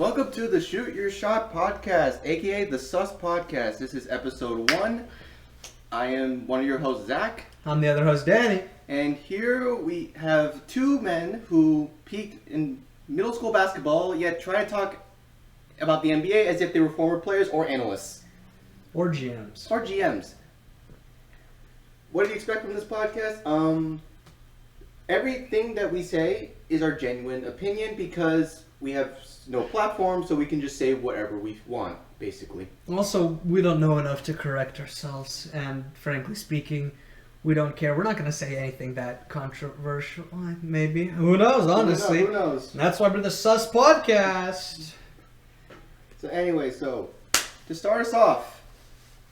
Welcome to the Shoot Your Shot podcast, aka the Sus podcast. This is episode 1. I am one of your hosts, Zach. I'm the other host, Danny. And here we have two men who peaked in middle school basketball, yet try to talk about the NBA as if they were former players or analysts. Or GMs. Or GMs. What do you expect from this podcast? Everything that we say is our genuine opinion because we have no platform, so we can just say whatever we want, basically. Also, we don't know enough to correct ourselves, and frankly speaking, we don't care. We're not going to say anything that controversial. Maybe. Who knows, honestly. Who knows? That's why we're the Sus podcast. So anyway, to start us off,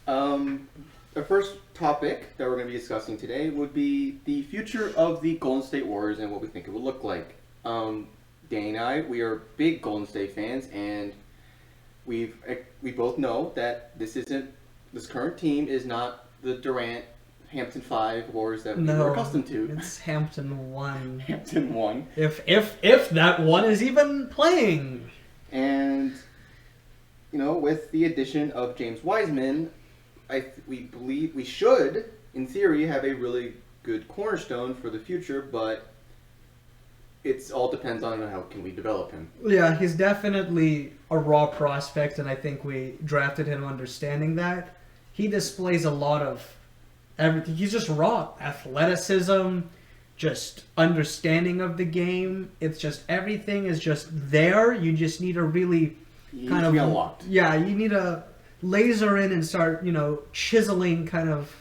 the first topic that we're going to be discussing today would be the future of the Golden State Warriors and what we think it would look like. Danny and I, we are big Golden State fans, and we both know that this current team is not the Durant Hampton 5 Warriors that we're accustomed to. It's Hampton 1. Hampton 1. If that one is even playing. And with the addition of James Wiseman, we believe we should, in theory, have a really good cornerstone for the future, but it all depends on how can we develop him. Yeah, he's definitely a raw prospect, and I think we drafted him understanding that. He displays a lot of everything. He's just raw. Athleticism, just understanding of the game. It's just everything is just there. You just need to really kind of be unlocked. Yeah, you need to laser in and start, chiseling kind of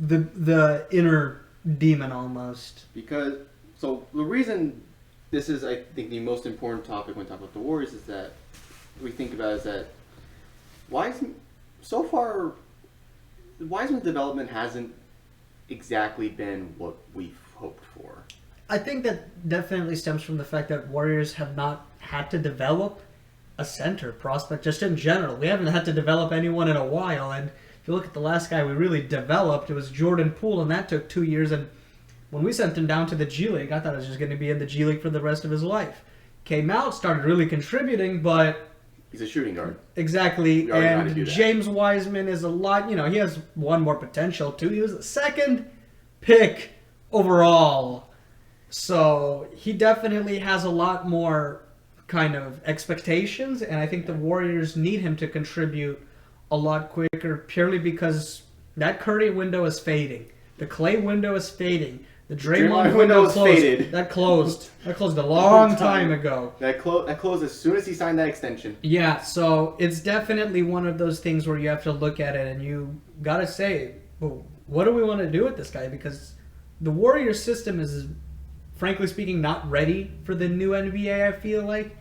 the inner demon almost. So the reason this is, I think, the most important topic when talking about the Warriors is that we think about is that Wiseman's development hasn't exactly been what we've hoped for. I think that definitely stems from the fact that Warriors have not had to develop a center prospect just in general. We haven't had to develop anyone in a while, and if you look at the last guy we really developed, it was Jordan Poole, and that took 2 years, and when we sent him down to the G League, I thought he was just going to be in the G League for the rest of his life. Came out, started really contributing, but he's a shooting guard. Exactly, and James Wiseman is a lot, he has one more potential too. He was the second pick overall, so he definitely has a lot more kind of expectations, and I think the Warriors need him to contribute a lot quicker purely because that Curry window is fading. The Clay window is fading. The Draymond window is faded. That closed a long time ago. That closed as soon as he signed that extension. Yeah, so it's definitely one of those things where you have to look at it and you gotta say, well, what do we want to do with this guy? Because the Warriors system is, frankly speaking, not ready for the new NBA, I feel like.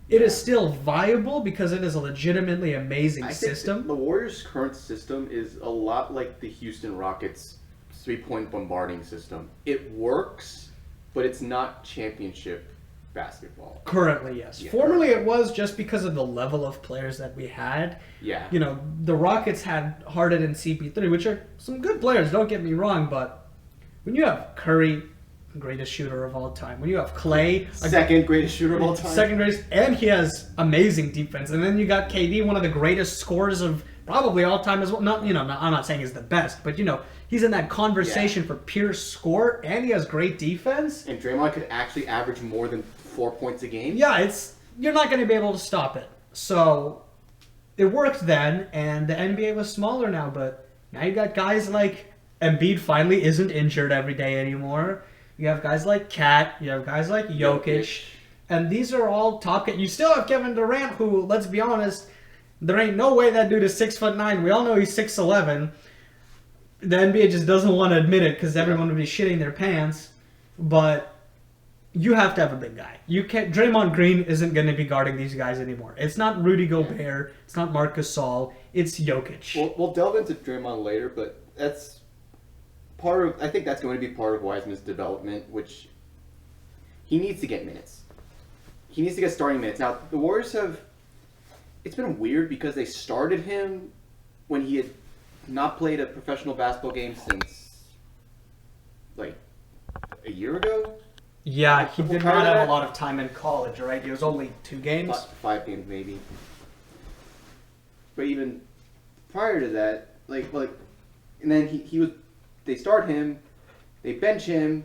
It is still viable because it is a legitimately amazing system. The Warriors' current system is a lot like the Houston Rockets' three-point bombarding system. It works, but it's not championship basketball. Currently, yes. Yeah, Formerly, it was just because of the level of players that we had. Yeah. The Rockets had Harden and CP3, which are some good players, don't get me wrong, but when you have Curry, greatest shooter of all time. When you have Clay, second greatest shooter of all time. Second greatest, and he has amazing defense. And then you got KD, one of the greatest scorers of probably all time as well. I'm not saying he's the best, but he's in that conversation for pure score, and he has great defense. And Draymond could actually average more than 4 points a game. Yeah, you're not going to be able to stop it. So it worked then, and the NBA was smaller now, but now you got guys like Embiid finally isn't injured every day anymore. You have guys like Kat, you have guys like Jokic, and these are all top guys. You still have Kevin Durant, who, let's be honest, there ain't no way that dude is 6'9". We all know he's 6'11". The NBA just doesn't want to admit it because everyone would be shitting their pants. But you have to have a big guy. You can't. Draymond Green isn't going to be guarding these guys anymore. It's not Rudy Gobert. It's not Marc Gasol. It's Jokic. We'll delve into Draymond later, but that's I think that's going to be part of Wiseman's development, which he needs to get minutes. He needs to get starting minutes. Now, the Warriors it's been weird because they started him when he had not played a professional basketball game since, like, a year ago? Yeah, he did Prior not to have that- a lot of time in college, right? It was only 2 games. 5 games maybe. But even prior to that, and then he was. They start him, they bench him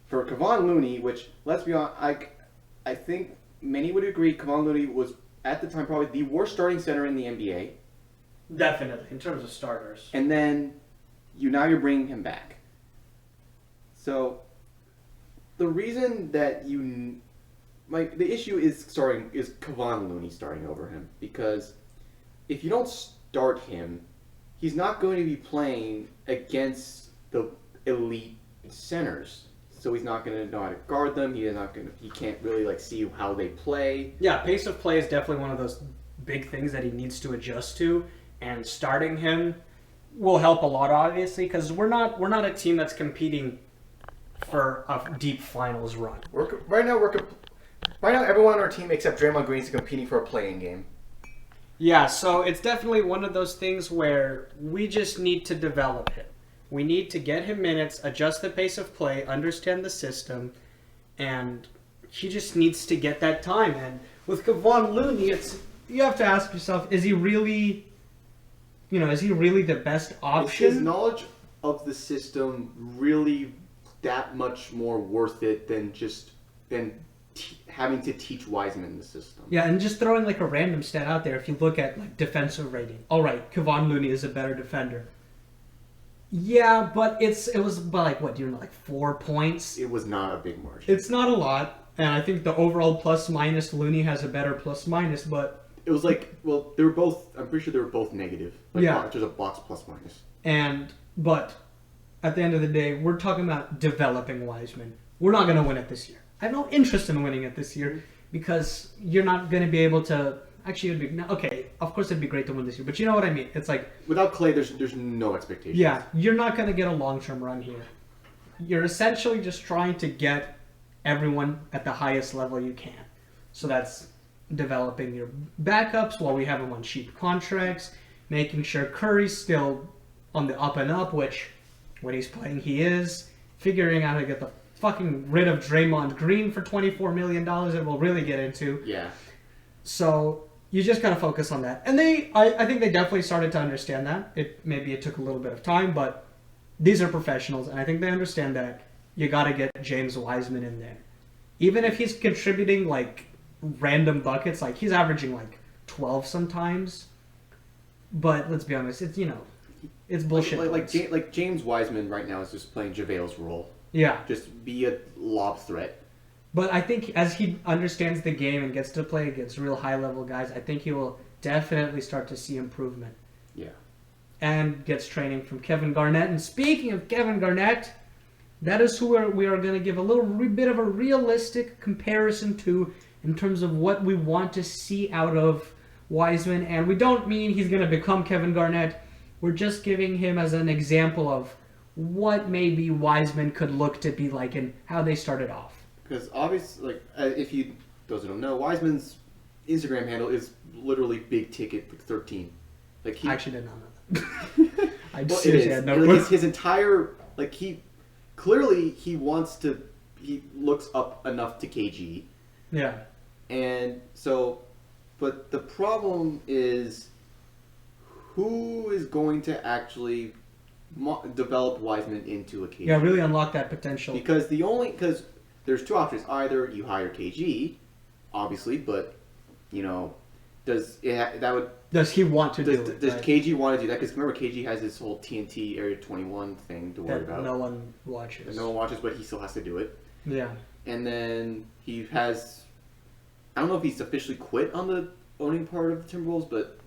for Kevon Looney, which let's be honest, I think many would agree Kevon Looney was at the time probably the worst starting center in the NBA. Definitely, in terms of starters. And then you're bringing him back. So the reason that the issue is Kevon Looney starting over him, because if you don't start him, he's not going to be playing against the elite centers. So he's not going to know how to guard them. He can't really see how they play. Yeah, pace of play is definitely one of those big things that he needs to adjust to, and starting him will help a lot, obviously, because we're not a team that's competing for a deep finals run. Right now, everyone on our team except Draymond Green is competing for a play-in game. Yeah, so it's definitely one of those things where we just need to develop him. We need to get him minutes, adjust the pace of play, understand the system, and he just needs to get that time. And with Kevon Looney, you have to ask yourself, is he really the best option? Is his knowledge of the system really that much more worth it than having to teach Wiseman the system? Yeah, and just throwing a random stat out there, if you look at defensive rating, all right, Kevon Looney is a better defender. Yeah, but it was by 4 points. It was not a big margin. It's not a lot, and I think the overall plus minus Looney has a better plus minus, but it was they were both. I'm pretty sure they were both negative. Yeah, there's a box plus minus. But at the end of the day, we're talking about developing Wiseman. We're not going to win it this year. I have no interest in winning it this year because you're not going to be able to. Actually, of course it'd be great to win this year, but you know what I mean. It's without Clay, there's no expectations. Yeah, you're not going to get a long-term run here. You're essentially just trying to get everyone at the highest level you can. So that's developing your backups while we have them on cheap contracts, making sure Curry's still on the up and up, which when he's playing he is, figuring out how to get the fucking rid of Draymond Green for $24 million that we'll really get into. Yeah. So you just gotta focus on that. And I think they definitely started to understand that. Maybe it took a little bit of time, but these are professionals, and I think they understand that you gotta get James Wiseman in there. Even if he's contributing random buckets, he's averaging 12 sometimes. But let's be honest, it's bullshit. James Wiseman right now is just playing JaVale's role. Yeah. Just be a lob threat. But I think as he understands the game and gets to play against real high-level guys, I think he will definitely start to see improvement. Yeah. And gets training from Kevin Garnett. And speaking of Kevin Garnett, that is who we are going to give a little bit of a realistic comparison to in terms of what we want to see out of Wiseman. And we don't mean he's going to become Kevin Garnett. We're just giving him as an example of what maybe Wiseman could look to be like and how they started off. Because obviously, if you those who don't know, Wiseman's Instagram handle is literally big ticket 13. I actually did not know that. I well, seriously had no clue. His entire he looks up enough to KG. Yeah. And so, but the problem is, who is going to actually develop Wiseman into a KG? Yeah, really unlock that potential. Because there's two options. Either you hire KG, obviously, but does he want to do it? Does KG want to do that? Because remember, KG has this whole TNT Area 21 thing to worry about. No one watches. That no one watches, but he still has to do it. Yeah. And then he has. I don't know if he's officially quit on the owning part of the Timberwolves, but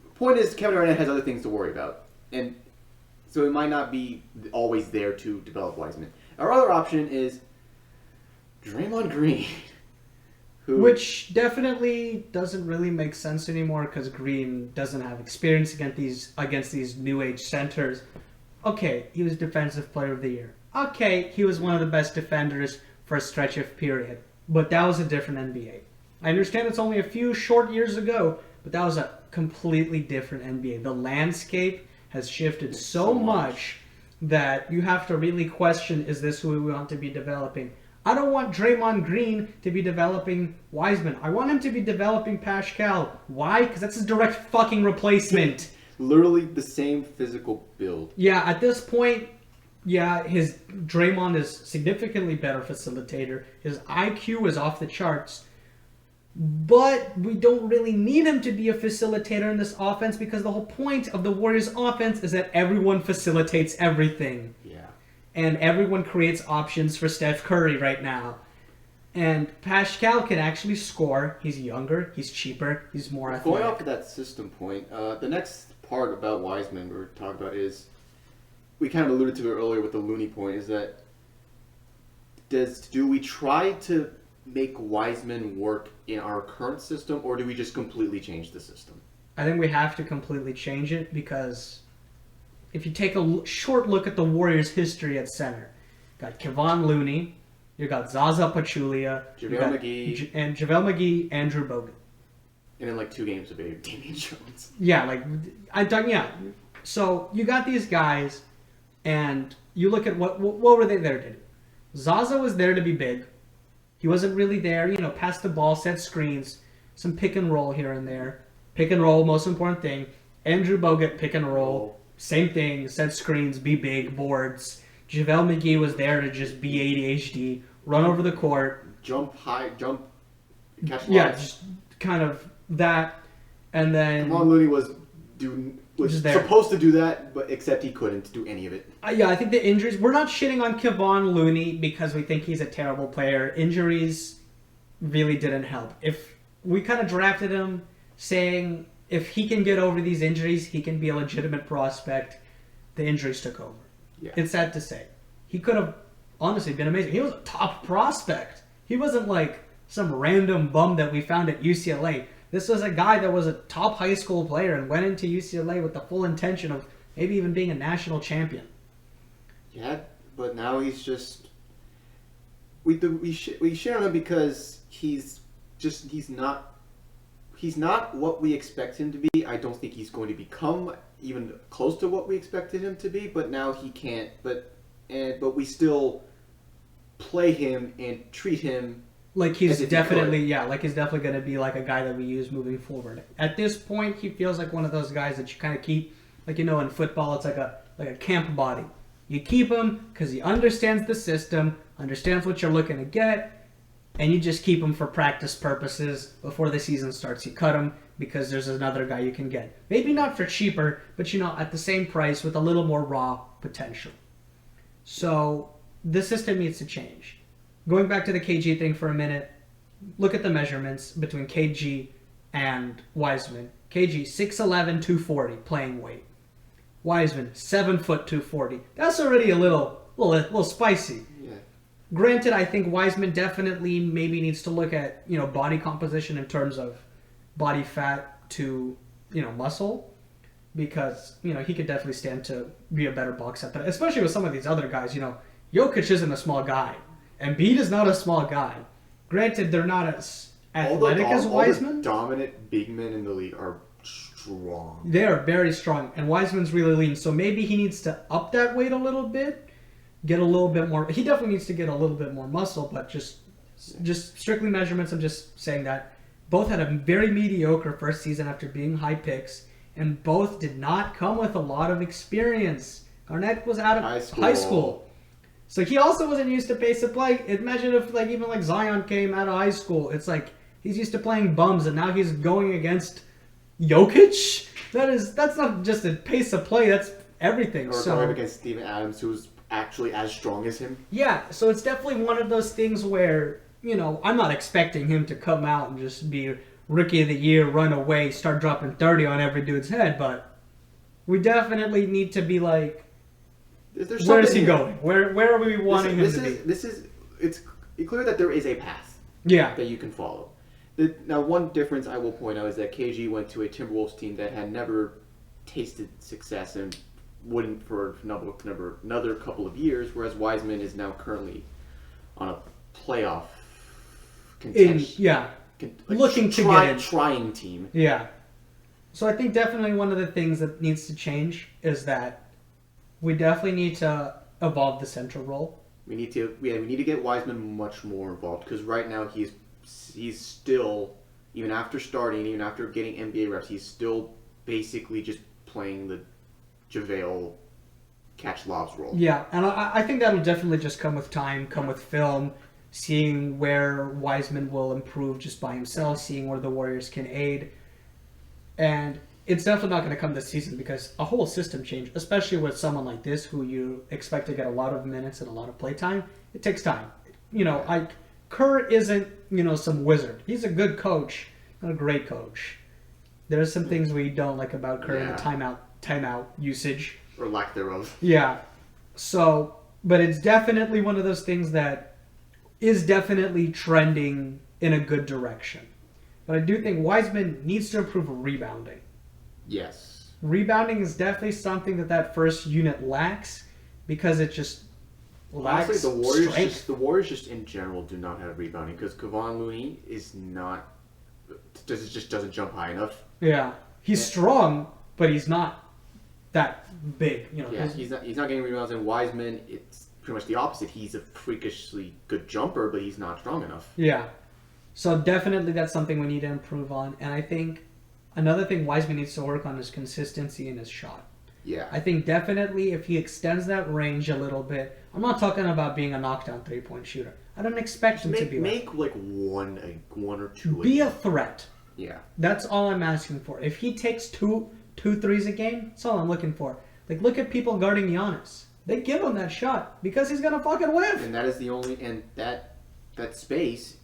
the point is, Kevin Garnett has other things to worry about, and so it might not be always there to develop Wiseman. Our other option is Draymond Green. Which definitely doesn't really make sense anymore because Green doesn't have experience against these new age centers. Okay, he was Defensive Player of the Year. Okay, he was one of the best defenders for a stretch of period. But that was a different NBA. I understand it's only a few short years ago, but that was a completely different NBA. The landscape has shifted so much that you have to really question, is this who we want to be developing? I don't want Draymond Green to be developing Wiseman. I want him to be developing Pascal. Why? Because that's his direct fucking replacement. Literally the same physical build. Yeah, at this point, yeah, his Draymond is significantly better facilitator. His IQ is off the charts. But we don't really need him to be a facilitator in this offense because the whole point of the Warriors offense is that everyone facilitates everything. Yeah. And everyone creates options for Steph Curry right now. And Pascal can actually score. He's younger, he's cheaper, he's more athletic. Going off of that system point, the next part about Wiseman we're talking about is, we kind of alluded to it earlier with the Looney point, is that do we try to make Wiseman work in our current system, or do we just completely change the system? I think we have to completely change it because if you take a short look at the Warriors' history at center, you got Kevon Looney, you got Zaza Pachulia, JaVale McGee, Andrew Bogut. And in like 2 games of Damian Jones. Yeah, yeah. So you got these guys, and you look at what were they there to do? Zaza was there to be big. He wasn't really there, pass the ball, set screens, some pick and roll here and there. Pick and roll, most important thing. Andrew Bogut, pick and roll, same thing, set screens, be big, boards. JaVale McGee was there to just be ADHD, run over the court. Jump high, catch blocks. Yeah, just kind of that. And then Kevon Looney was supposed to do that, but except he couldn't do any of it. Yeah, I think the injuries... We're not shitting on Kevon Looney because we think he's a terrible player. Injuries really didn't help. If we kind of drafted him saying if he can get over these injuries, he can be a legitimate prospect, the injuries took over. Yeah. It's sad to say. He could have honestly been amazing. He was a top prospect. He wasn't like some random bum that we found at UCLA. This was a guy that was a top high school player and went into UCLA with the full intention of maybe even being a national champion. Yeah, but now he's just... We shit on him because he's not what we expect him to be. I don't think he's going to become even close to what we expected him to be, but now he can't. But we still play him and treat him like he's definitely going to be like a guy that we use moving forward. At this point, he feels like one of those guys that you kind of keep, like in football, it's like a camp body. You keep him because he understands the system, understands what you're looking to get, and you just keep him for practice purposes. Before the season starts, you cut him because there's another guy you can get. Maybe not for cheaper, but at the same price with a little more raw potential. So the system needs to change. Going back to the KG thing for a minute, look at the measurements between KG and Wiseman. KG, 6'11", 240 playing weight. Wiseman, 7 foot 240. That's already a little spicy. Yeah. Granted, I think Wiseman definitely maybe needs to look at body composition in terms of body fat to muscle, because he could definitely stand to be a better box at that, especially with some of these other guys. Jokic isn't a small guy. Embiid is not a small guy. Granted, they're not as athletic as Wiseman. All the dominant big men in the league are strong. They are very strong, and Wiseman's really lean. So maybe he needs to up that weight a little bit, get a little bit more. He definitely needs to get a little bit more muscle, but just strictly measurements. I'm just saying that both had a very mediocre first season after being high picks, and both did not come with a lot of experience. Garnett was out of high school. So he also wasn't used to pace of play. Imagine if even Zion came out of high school. It's like he's used to playing bums, and now he's going against Jokic. That's not just a pace of play. That's everything. Or going against Steven Adams, who's actually as strong as him. Yeah. So it's definitely one of those things where I'm not expecting him to come out and just be rookie of the year, run away, start dropping 30 on every dude's head. But we definitely need to be like, where is he going? Where are we wanting him to be? It's clear that there is a path that you can follow. Now, one difference I will point out is that KG went to a Timberwolves team that had never tasted success and wouldn't for another couple of years, whereas Wiseman is now currently on a playoff contention. Looking to get in. Trying team. Yeah. So I think definitely one of the things that needs to change is that we definitely need to evolve the central role. We need to get Wiseman much more involved because right now he's still, even after starting, even after getting NBA reps, he's still basically just playing the JaVale catch lobs role. Yeah, and I think that'll definitely just come with time, come with film, seeing where Wiseman will improve just by himself, seeing where the Warriors can aid. And it's definitely not going to come this season because a whole system change, especially with someone like this who you expect to get a lot of minutes and a lot of play time, it takes time. Kerr isn't, some wizard. He's a good coach, not a great coach. There's some things we don't like about Kerr in the timeout usage. Or lack thereof. Yeah. So, but it's definitely one of those things that is definitely trending in a good direction. But I do think Wiseman needs to improve rebounding. Yes. Rebounding is definitely something that first unit lacks because it just lacks honestly, strength. the Warriors just in general do not have rebounding because Kevon Looney just doesn't jump high enough. Yeah. He's strong, but he's not that big. He's not getting rebounds. And Wiseman, it's pretty much the opposite. He's a freakishly good jumper, but he's not strong enough. Yeah. So definitely that's something we need to improve on. And I think another thing Wiseman needs to work on is consistency in his shot. Yeah. I think definitely if he extends that range a little bit, I'm not talking about being a knockdown three-point shooter. I don't expect him to be like one or two. Be a threat. Yeah. That's all I'm asking for. If he takes two threes a game, that's all I'm looking for. Like, look at people guarding Giannis. They give him that shot because he's gonna fucking whiff. And that is that space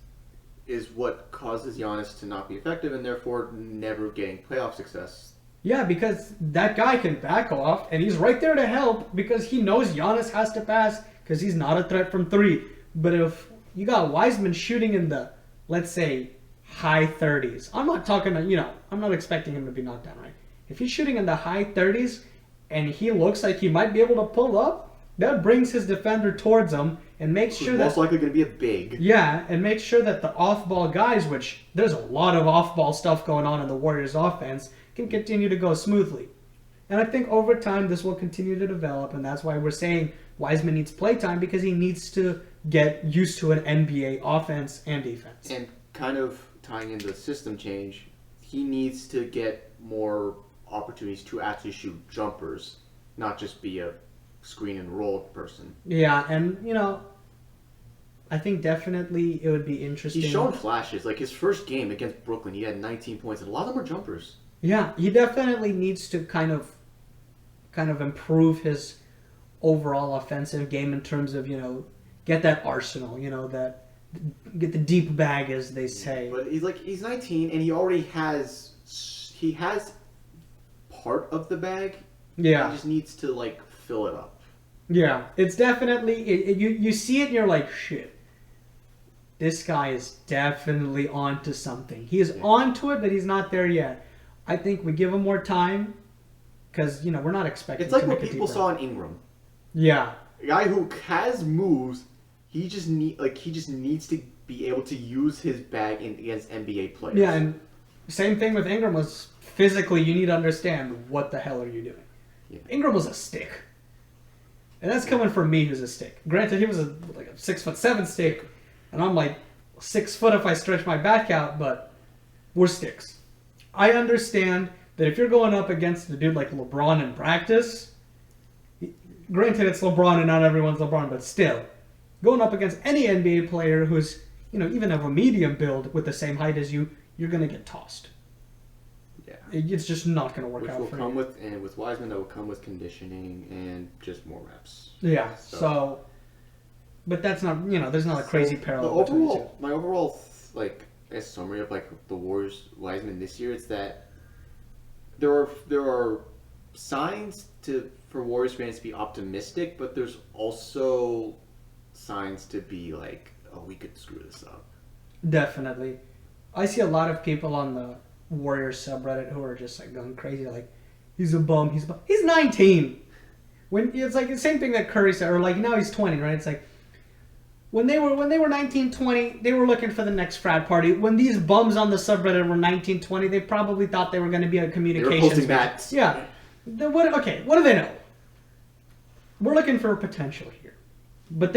is what causes Giannis to not be effective and therefore never getting playoff success. Yeah, because that guy can back off and he's right there to help because he knows Giannis has to pass because he's not a threat from three. But if you got Wiseman shooting in the, let's say, high 30s, I'm not talking, I'm not expecting him to be knocked down, right? If he's shooting in the high 30s and he looks like he might be able to pull up, that brings his defender towards him and makes sure that... most likely going to be a big. Yeah, and makes sure that the off-ball guys, which there's a lot of off-ball stuff going on in the Warriors' offense, can continue to go smoothly. And I think over time this will continue to develop, and that's why we're saying Wiseman needs playtime because he needs to get used to an NBA offense and defense. And kind of tying into the system change, he needs to get more opportunities to actually shoot jumpers, not just be a screen and roll person. Yeah, and I think definitely it would be interesting. He's shown flashes. Like his first game against Brooklyn, he had 19 points, and a lot of them were jumpers. Yeah, he definitely needs to kind of improve his overall offensive game in terms of get that arsenal, that get the deep bag as they say. But he's 19 and he already has part of the bag. Yeah, he just needs to fill it up. Yeah, it's definitely you see it and you're like, shit. This guy is definitely onto something. He is onto it, but he's not there yet. I think we give him more time because we're not expecting. It's like to what make people saw in Ingram. Yeah, a guy who has moves. He just needs to be able to use his bag against NBA players. Yeah, and same thing with Ingram was physically. You need to understand what the hell are you doing. Yeah. Ingram was a stick, and that's coming from me, who's a stick. Granted, he was a 6'7" stick, and I'm like 6 foot if I stretch my back out, but we're sticks. I understand that if you're going up against a dude like LeBron in practice, granted it's LeBron and not everyone's LeBron, but still, going up against any NBA player who's, even of a medium build with the same height as you, you're going to get tossed. Yeah. It's just not going to work out for you. With Wiseman, that will come with conditioning and just more reps. Yeah, so but that's not, there's not a crazy parallel between the two. My overall, summary of the Warriors Wiseman this year is that there are signs for Warriors fans to be optimistic, but there's also signs to be we could screw this up. Definitely. I see a lot of people on the Warriors subreddit who are just going crazy, he's a bum, he's 19. When it's the same thing that Curry said, or now he's 20, right? It's when they were 19, 20, they were looking for the next frat party. When these bums on the subreddit were 19, 20, they probably thought they were going to be a communications. They were posting that. Yeah. What do they know? We're looking for potential here, but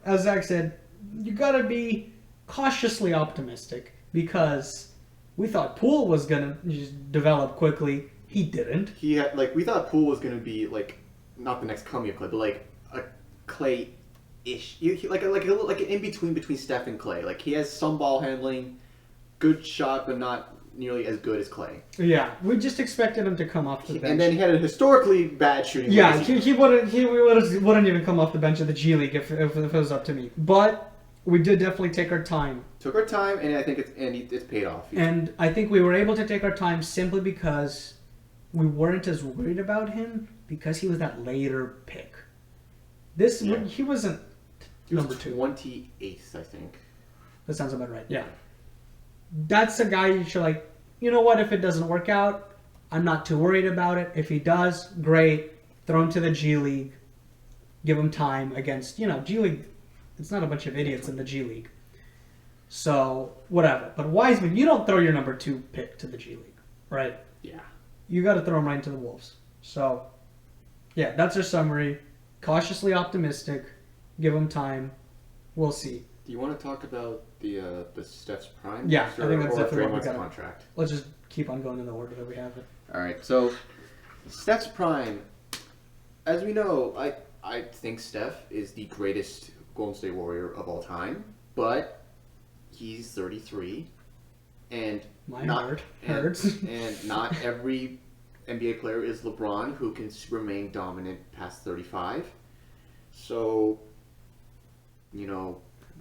as Zach said, you gotta be cautiously optimistic because we thought Poole was gonna just develop quickly. He didn't. He had, like, we thought Poole was gonna be like not the next coming of Clay, but like a Clay-ish, like an in between Steph and Clay. Like he has some ball handling, good shot, but not nearly as good as Clay. Yeah, we just expected him to come off the bench. And then he had a historically bad shooting. Yeah, he wouldn't even come off the bench of the G League if it was up to me. But we did definitely take our time. Took our time, and I think it's paid off. And I think we were able to take our time simply because we weren't as worried about him because he was that later pick. He wasn't number 2. 28th, I think. That sounds about right. Yeah. That's a guy you should like, you know what, if it doesn't work out, I'm not too worried about it. If he does, great. Throw him to the G League. Give him time against, G League. It's not a bunch of idiots in the G League. So, whatever. But Wiseman, you don't throw your number 2 pick to the G League, right? Yeah. You got to throw him right into the Wolves. So, yeah, that's our summary. Cautiously optimistic. Give him time. We'll see. Do you want to talk about the Steph's prime? Yeah, I think that's definitely what we got. Contract. Let's just keep on going in the order that we have it. All right, so Steph's prime, as we know, I think Steph is the greatest Golden State Warrior of all time, but he's 33, and My heart hurts. And not every NBA player is LeBron who can remain dominant past 35. So,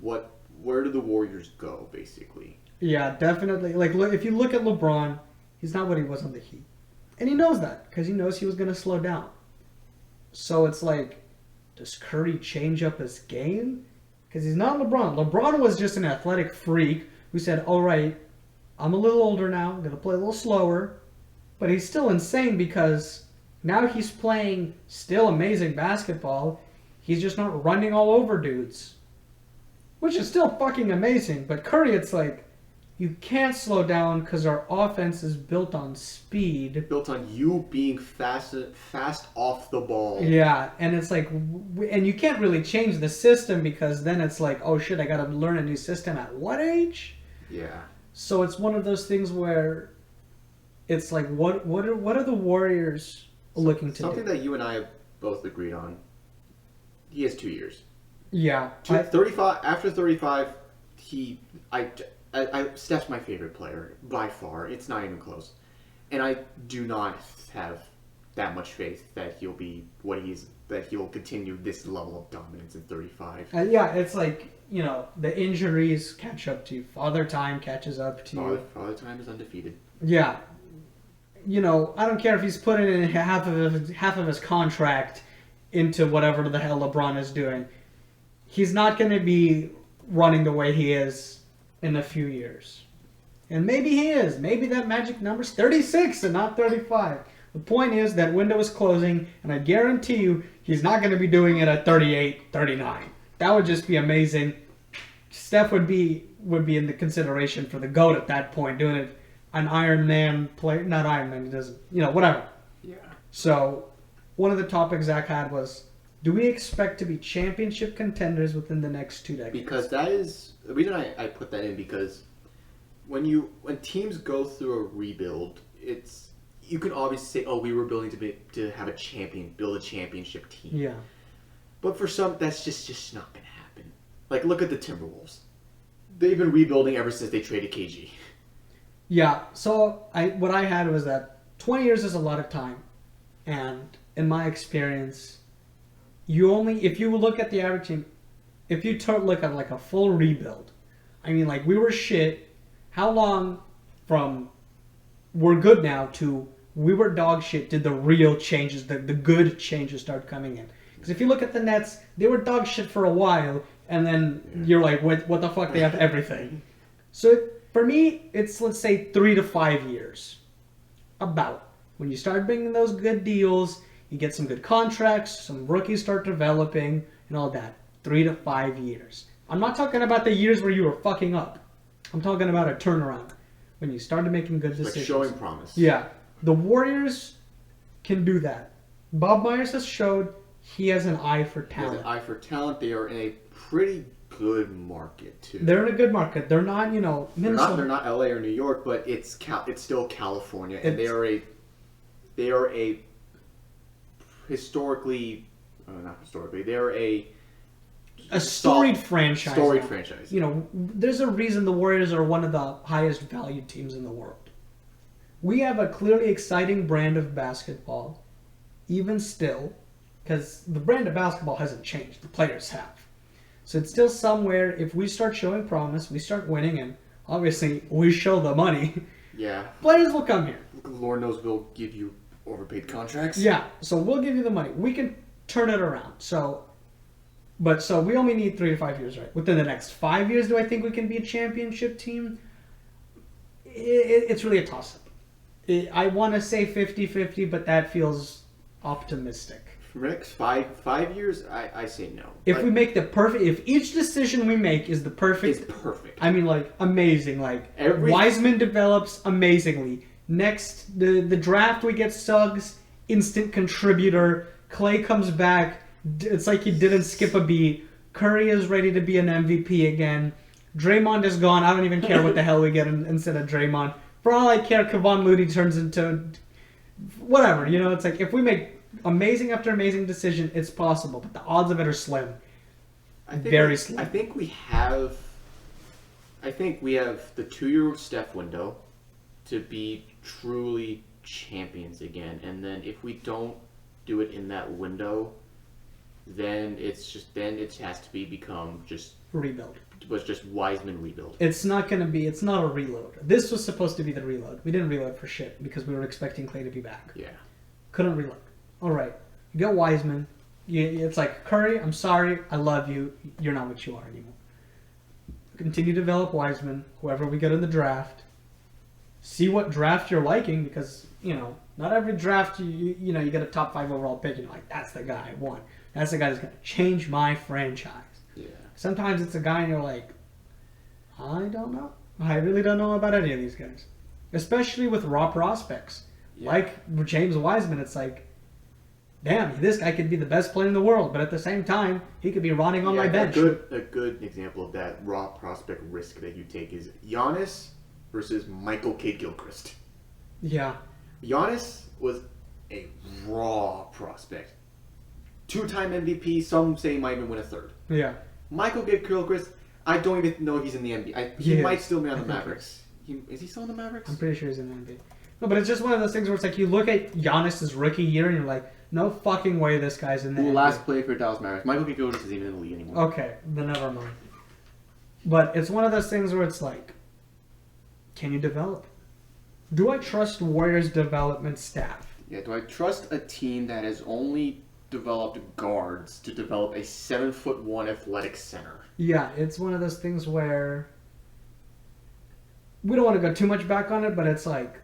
where do the Warriors go, basically? Yeah, definitely. Like, look, if you look at LeBron, he's not what he was on the Heat. And he knows that, because he knows he was going to slow down. So it's like, does Curry change up his game? Because he's not LeBron. LeBron was just an athletic freak who said, all right, I'm a little older now, I'm going to play a little slower. But he's still insane because now he's playing still amazing basketball. He's just not running all over dudes. Which is still fucking amazing. But Curry, it's like, you can't slow down because our offense is built on speed. Built on you being fast off the ball. Yeah, and it's like, and you can't really change the system because then it's like, oh shit, I gotta learn a new system at what age? Yeah. So it's one of those things where it's like, what are the Warriors looking to do? Something that you and I have both agreed on. He has 2 years. Yeah. 35. After 35, Steph's my favorite player by far. It's not even close, and I do not have that much faith that he'll be that he'll continue this level of dominance in 35. Yeah, it's like, the injuries catch up to you. Father Time catches up to you. Father Time is undefeated. Yeah. I don't care if he's putting in half of his contract into whatever the hell LeBron is doing. He's not going to be running the way he is in a few years. And maybe he is. Maybe that magic number's 36 and not 35. The point is that window is closing, and I guarantee you he's not going to be doing it at 38, 39. That would just be amazing. Steph would be in the consideration for the GOAT at that point, doing it an Iron Man play. Not Iron Man, he doesn't. Whatever. Yeah. So, one of the topics Zach had was, do we expect to be championship contenders within the next 2 decades? Because that is the reason I put that in, because when teams go through a rebuild, you can obviously say, oh, we were building to have build a championship team. Yeah. But for some, that's just not going to happen. Like, look at the Timberwolves. They've been rebuilding ever since they traded KG. Yeah. So what I had was that 20 years is a lot of time, and in my experience, if you look at the average team, if you look at like a full rebuild, I mean, like, we were shit. How long from we're good now to we were dog shit did the real changes, the good changes start coming in? Because if you look at the Nets, they were dog shit for a while, and then you're like, what the fuck, they have everything. So for me, it's, let's say, 3 to 5 years. About. When you start bringing those good deals, you get some good contracts, some rookies start developing, and all that. 3 to 5 years. I'm not talking about the years where you were fucking up. I'm talking about a turnaround. When you started making good decisions. Like showing promise. Yeah. The Warriors can do that. Bob Myers has showed he has an eye for talent. He has an eye for talent. They are in a pretty good market too. They're in a good market. They're not, Minnesota. They're not LA or New York, but it's still California, and they are a historically, not historically, they're a storied franchise. Storied franchise. There's a reason the Warriors are one of the highest valued teams in the world. We have a clearly exciting brand of basketball, even still, because the brand of basketball hasn't changed. The players have. So it's still somewhere, if we start showing promise, we start winning, and obviously we show the money, yeah, players will come here. Lord knows we'll give you overpaid contracts. Yeah, so we'll give you the money. We can turn it around. So we only need 3 to 5 years, right? Within the next 5 years, do I think we can be a championship team? It's really a toss-up. I want to say 50-50, but that feels optimistic. For the next five years, I say no. If we make if each decision we make is the perfect... It's perfect. I mean, amazing. Wiseman develops amazingly. Next, the draft, we get Suggs, instant contributor. Clay comes back. It's like he didn't skip a beat. Curry is ready to be an MVP again. Draymond is gone. I don't even care what the hell we get instead of Draymond. For all I care, Kevon Looney turns into whatever. It's like if we make amazing after amazing decision, it's possible, but the odds of it are slim. Very slim. I think we have the 2-year Steph window to be truly champions again, and then if we don't do it in that window, then it has to become just rebuild. It was just Wiseman rebuild. It's not a reload. This was supposed to be the reload. We didn't reload for shit because we were expecting Clay to be back. Yeah. Couldn't reload. All right. You got Wiseman. It's like, Curry, I'm sorry. I love you. You're not what you are anymore. Continue to develop Wiseman, whoever we get in the draft. See what draft you're liking because, not every draft you get a top 5 overall pick and you're like, that's the guy I want. That's the guy that's going to change my franchise. Yeah. Sometimes it's a guy and you're like, I don't know. I really don't know about any of these guys. Especially with raw prospects. Yeah. Like James Wiseman, it's like, damn, this guy could be the best player in the world, but at the same time, he could be rotting on my bench. A good example of that raw prospect risk that you take is Giannis versus Michael Kidd-Gilchrist. Yeah. Giannis was a raw prospect. 2-time MVP, some say he might even win a third. Yeah. Michael Kidd-Gilchrist, I don't even know if he's in the NBA. He might still be on the Mavericks. Is he still in the Mavericks? I'm pretty sure he's in the NBA. No, but it's just one of those things where it's like you look at Giannis' rookie year and you're like, no fucking way this guy's in the NBA. Who last played for Dallas Mavericks? Michael Kidd-Gilchrist isn't even in the league anymore. Okay, then never mind. But it's one of those things where it's like, can you develop? Do I trust Warriors development staff? Yeah, do I trust a team that has only developed guards to develop a 7'1" athletic center? Yeah, it's one of those things where we don't want to go too much back on it, but it's like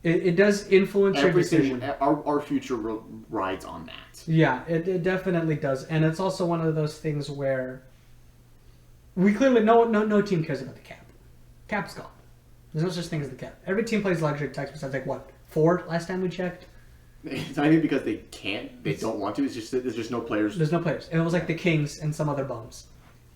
it does influence your decision. Our future rides on that. Yeah, it definitely does, and it's also one of those things where we clearly no team cares about the cap. Cap's gone. There's no such thing as the cap. Every team plays luxury tax besides 4 last time we checked. It's not even because they can't. They don't want to. It's just that there's just no players. There's no players. And it was like the Kings and some other bums.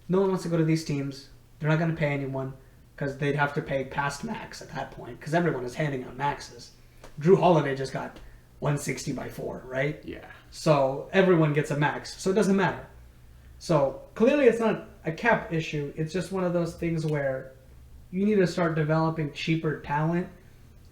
No one wants to go to these teams. They're not going to pay anyone because they'd have to pay past max at that point because everyone is handing out maxes. Drew Holiday just got 160 by 4, right? Yeah. So everyone gets a max. So it doesn't matter. So clearly it's not a cap issue. It's just one of those things where you need to start developing cheaper talent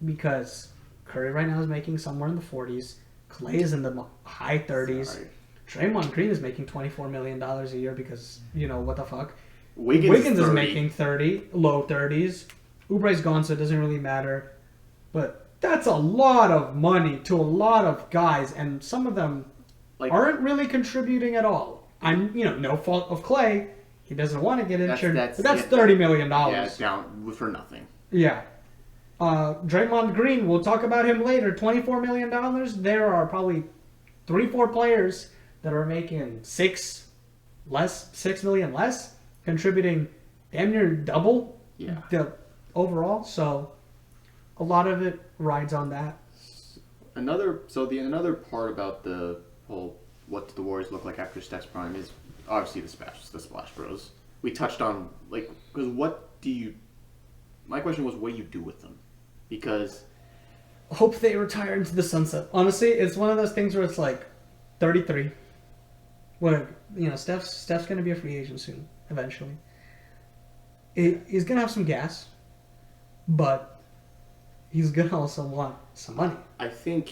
because Curry right now is making somewhere in the 40s. Clay is in the high 30s. Sorry. Draymond Green is making $24 million a year because, what the fuck. Wiggins is making 30, low 30s. Oubre's gone, so it doesn't really matter. But that's a lot of money to a lot of guys, and some of them aren't really contributing at all. I'm, no fault of Clay. He doesn't want to get injured. But that's $30 million. Yeah, down for nothing. Yeah. Draymond Green, we'll talk about him later. $24 million. There are probably 3-4 players that are making $6 million less, contributing damn near double the overall. So a lot of it rides on that. Another part about the whole what do the Warriors look like after Steph's prime is obviously the Splash Bros. We touched on like because what do you? My question was, what do you do with them? Because Hope they retire into the sunset. Honestly, it's one of those things where it's like 33. Whatever. Steph's gonna be a free agent soon, eventually. He's gonna have some gas, but he's gonna also want some money. I think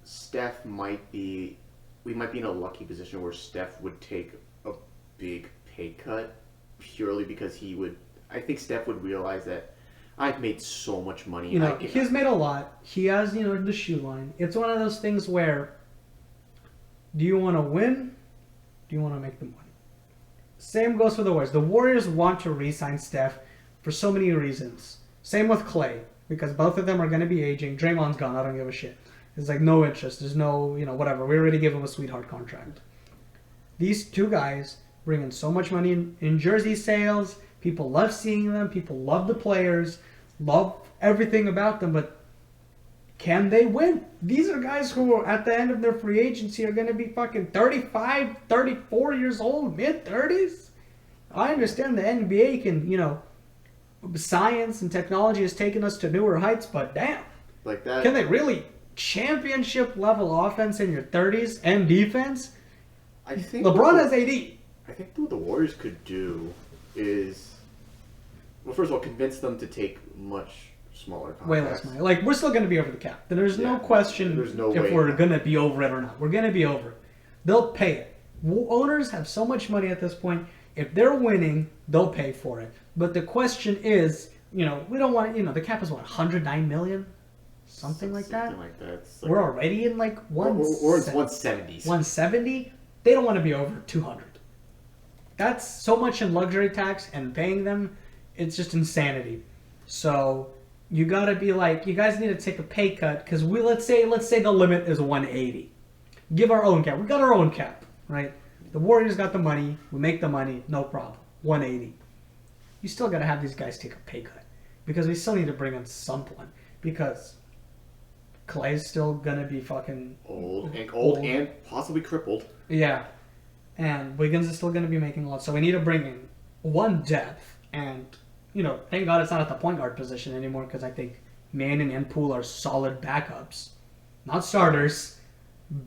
Steph might be. We might be in a lucky position where Steph would take a big pay cut purely because he would. I think Steph would realize that I've made so much money. He's made a lot. He has, the shoe line. It's one of those things where, do you want to win? Do you want to make the money? Same goes for the Warriors. The Warriors want to re-sign Steph for so many reasons. Same with Clay, because both of them are going to be aging. Draymond's gone. I don't give a shit. There's like no interest. There's no, whatever. We already gave him a sweetheart contract. These two guys bring in so much money in jersey sales. People love seeing them. People love the players. Love everything about them. But can they win? These are guys who are at the end of their free agency are going to be fucking 35, 34 years old, mid-30s. I understand the NBA can, science and technology has taken us to newer heights, but damn. Like that. Can they really championship level offense in your 30s and defense? I think LeBron has AD. I think what the Warriors could do is, well, first of all, convince them to take much smaller contracts. Way less money. Like, we're still going to be over the cap. There's no question there's no if way. we're going to be over it or not. We're going to be over it. They'll pay it. Owners have so much money at this point. If they're winning, they'll pay for it. But the question is, we don't want, the cap is what, 109 million? Something like that? Something like that. It's We're already in like we're in 170s. 170? They don't want to be over 200. That's so much in luxury tax and paying them, it's just insanity. So you gotta be like, you guys need to take a pay cut because let's say the limit is 180. Give our own cap. We got our own cap, right? The Warriors got the money. We make the money. No problem. 180. You still gotta have these guys take a pay cut because we still need to bring in someone because Clay's still gonna be fucking old and possibly crippled. Yeah. And Wiggins is still going to be making a lot. So we need to bring in one depth. And, thank God it's not at the point guard position anymore because I think Manning and Poole are solid backups. Not starters.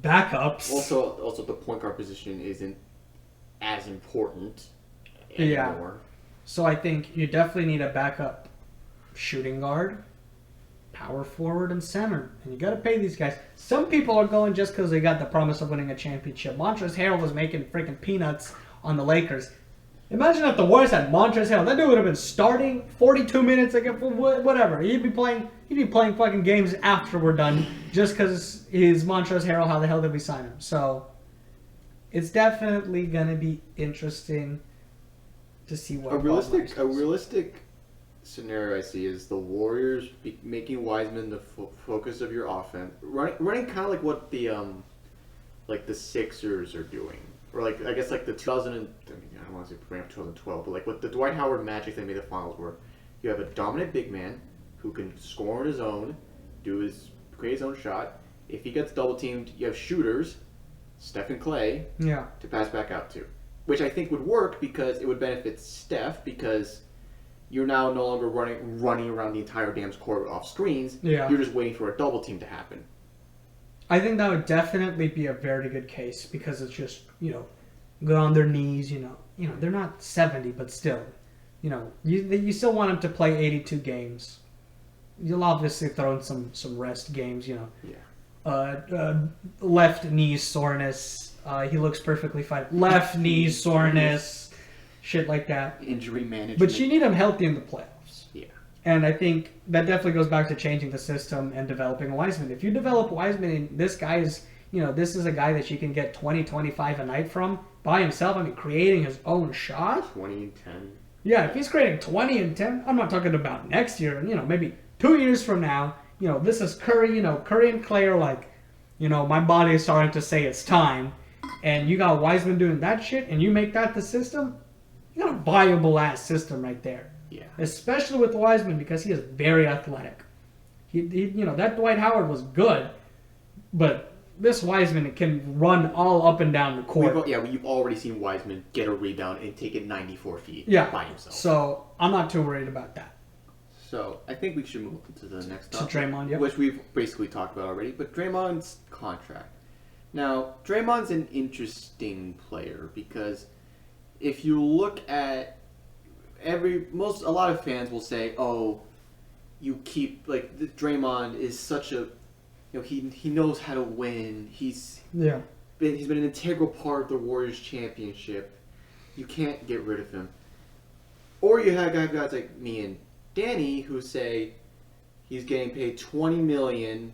Backups. Also, the point guard position isn't as important anymore. Yeah. So I think you definitely need a backup shooting guard, power forward, and center. And you got to pay these guys. Some people are going just because they got the promise of winning a championship. Montrezl Harrell was making freaking peanuts on the Lakers. Imagine if the Warriors had Montrezl Harrell. That dude would have been starting 42 minutes again, whatever. He'd be playing fucking games after we're done just because he's Montrezl Harrell. How the hell did we sign him? So it's definitely going to be interesting to see what a realistic scenario I see is the Warriors making Wiseman the focus of your offense, running kind of like what the like the Sixers are doing, or like I guess like the 2000 and, I don't want to say bring up 2012, but like what the Dwight Howard Magic that made the finals were. You have a dominant big man who can score on his own, create his own shot. If he gets double teamed, you have shooters, Steph and Clay, to pass back out to, which I think would work because it would benefit Steph because you're now no longer running around the entire damn court off screens. Yeah. You're just waiting for a double team to happen. I think that would definitely be a very good case because it's just, go on their knees, they're not 70, but still, you still want them to play 82 games. You'll obviously throw in some rest games, Yeah. Left knee soreness. He looks perfectly fine. Left knee soreness. Shit like that. Injury management. But you need him healthy in the playoffs. Yeah. And I think that definitely goes back to changing the system and developing Wiseman. If you develop Wiseman and this guy is, this is a guy that you can get 20, 25 a night from by himself, creating his own shot. 20 and 10. Yeah, if he's creating 20 and 10, I'm not talking about next year, maybe 2 years from now, this is Curry, Curry and Clay are like, my body is starting to say it's time. And you got Wiseman doing that shit and you make that the system. You got a viable ass system right there. Yeah. Especially with Wiseman because he is very athletic. He that Dwight Howard was good, but this Wiseman can run all up and down the court. We've already seen Wiseman get a rebound and take it 94 feet by himself. So I'm not too worried about that. So I think we should move on to the next topic. To Draymond, yeah. Which we've basically talked about already. But Draymond's contract. Now, Draymond's an interesting player because if you look at a lot of fans will say, oh, you keep, Draymond is such a, he knows how to win. He's been an integral part of the Warriors championship. You can't get rid of him. Or you have guys like me and Danny who say he's getting paid $20 million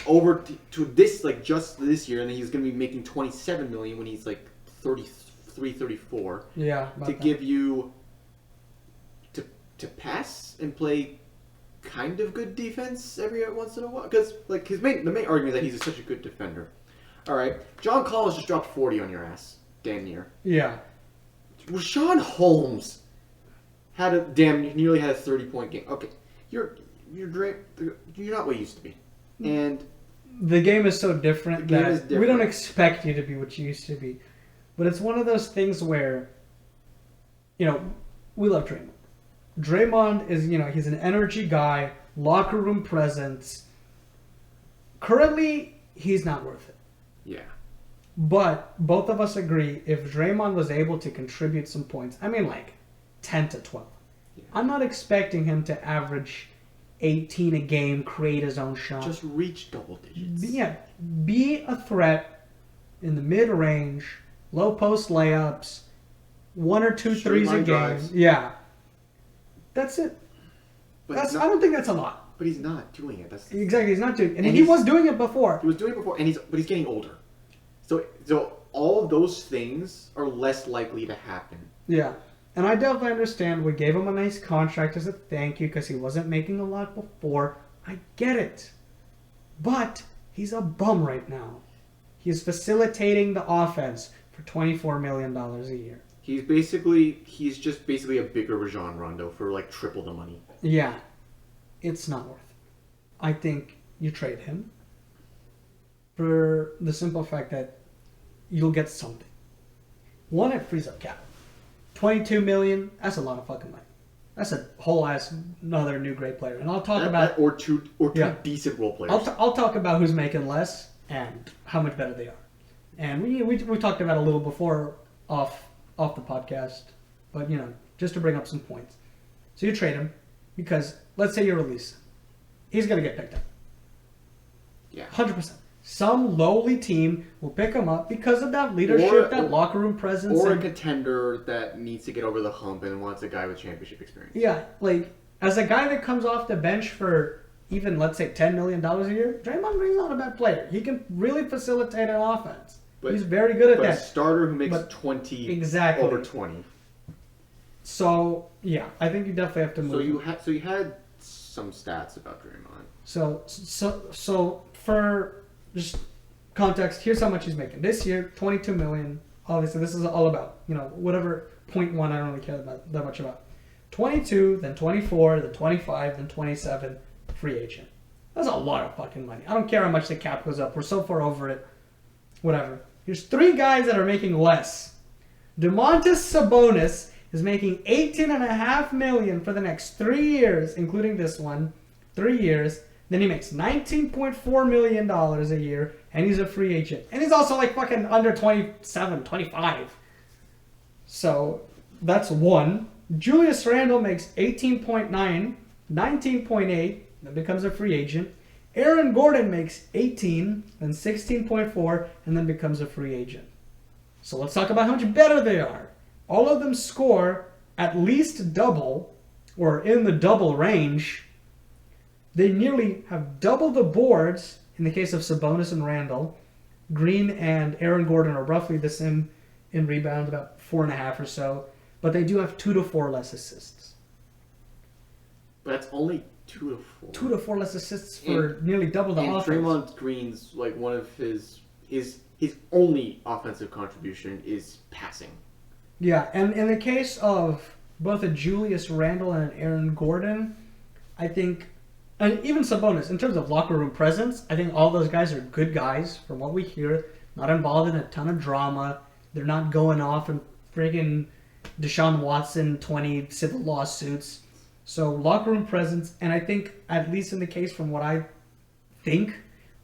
over to this, just this year, and then he's going to be making $27 million when he's 33, 34. Yeah. Give you to pass and play kind of good defense every once in a while, because the main argument is that he's such a good defender. All right, John Collins just dropped 40 on your ass, damn near. Yeah. Rashawn Holmes nearly had a 30-point game. Okay, you're not what you used to be, and the game is so different that we don't expect you to be what you used to be. But it's one of those things where, we love Draymond. Draymond is, he's an energy guy, locker room presence. Currently, he's not worth it. Yeah. But both of us agree, if Draymond was able to contribute some points, 10 to 12. Yeah. I'm not expecting him to average 18 a game, create his own shot. Just reach double digits. Be a threat in the mid-range, low post layups, 1 or 2 threes a game. Drives. Yeah. That's it. I don't think that's a lot. But he's not doing it. Exactly, he's not doing it. And he was doing it before. He was doing it before, but he's getting older. So all of those things are less likely to happen. Yeah. And I definitely understand. We gave him a nice contract as a thank you because he wasn't making a lot before. I get it. But he's a bum right now. He's facilitating the offense for $24 million a year. He's just basically a bigger Rajon Rondo for triple the money. Yeah. It's not worth it. I think you trade him for the simple fact that you'll get something. One, it frees up cap. $22 million, that's a lot of fucking money. That's a whole ass another new great player. And I'll talk about or two decent role players. I'll talk about who's making less and how much better they are. And we talked about it a little before off the podcast, but just to bring up some points. So you trade him because let's say you release him. He's gonna get picked up. Yeah. 100%. Some lowly team will pick him up because of that leadership, that locker room presence. Or a contender that needs to get over the hump and wants a guy with championship experience. Yeah, as a guy that comes off the bench for even, let's say, $10 million a year, Draymond Green's not a bad player. He can really facilitate an offense. He's very good at that. But a starter who makes 20 over 20. So, yeah, I think you definitely have to move. So you had some stats about Draymond. So for just context, here's how much he's making. This year, $22 million. Obviously, this is all about, whatever 0.1 I don't really care that much about. 22, then 24, then 25, then 27, free agent. That's a lot of fucking money. I don't care how much the cap goes up. We're so far over it. Whatever. Here's 3 guys that are making less. Domantas Sabonis is making $18.5 million for the next 3 years, including this one. 3 years. Then he makes $19.4 million a year, and he's a free agent. And he's also fucking under 27, 25. So that's one. Julius Randle makes 18.9, 19.8, then becomes a free agent. Aaron Gordon makes 18, then 16.4, and then becomes a free agent. So let's talk about how much better they are. All of them score at least double, or in the double range. They nearly have double the boards in the case of Sabonis and Randle. Green and Aaron Gordon are roughly the same in rebounds, about 4.5 or so. But they do have 2 to 4 less assists. But that's only 2 to 4. 2 to 4 less assists for nearly double the offense. And Draymond Green's one of his only offensive contribution is passing. Yeah, and in the case of both a Julius Randle and an Aaron Gordon, I think And even Sabonis, in terms of locker room presence, I think all those guys are good guys from what we hear. Not involved in a ton of drama. They're not going off and friggin' Deshaun Watson 20 civil lawsuits. So locker room presence, and I think at least in the case from what I think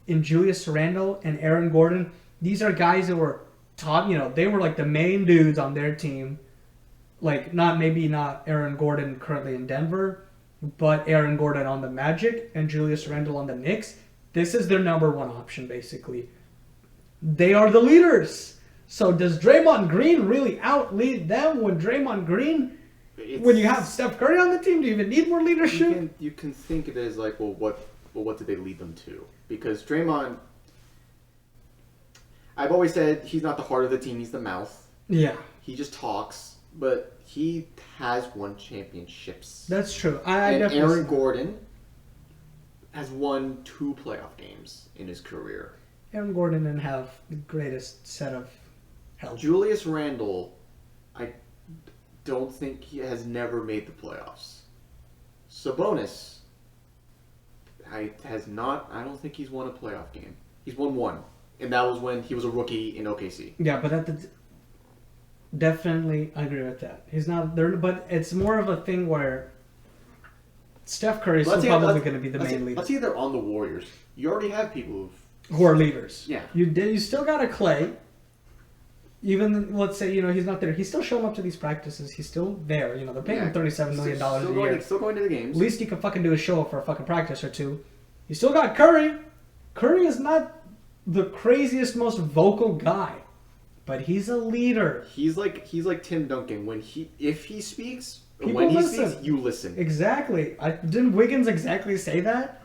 in Julius Randle and Aaron Gordon, these are guys that were top. They were like the main dudes on their team. Like not Aaron Gordon currently in Denver, but Aaron Gordon on the Magic and Julius Randle on the Knicks. This is their number one option, basically. They are the leaders. So does Draymond Green really out-lead them when Draymond Green, when you have Steph Curry on the team, do you even need more leadership? You can think of it as like, what did they lead them to? Because Draymond, I've always said he's not the heart of the team, he's the mouth. Yeah. He just talks, but he has won championships. That's true. And Aaron Gordon has won 2 playoff games in his career. Aaron Gordon didn't have the greatest set of health. Julius Randle, I don't think he has never made the playoffs. Sabonis, I don't think he's won a playoff game. He's won 1, and that was when he was a rookie in OKC. Yeah, but definitely I agree with that. He's not there, but it's more of a thing where Steph Curry is still probably going to be the main leader. Let's say they're on the Warriors. You already have people who are leaders. Yeah. You still got a Clay. Even let's say he's not there. He's still showing up to these practices. He's still there. They're paying him $37 million a year. Still going to the games. At least he can fucking do a show up for a fucking practice or 2. You still got Curry. Curry is not the craziest, most vocal guy, but he's a leader. He's like Tim Duncan. If he speaks, People listen. You listen. Exactly. Didn't Wiggins exactly say that?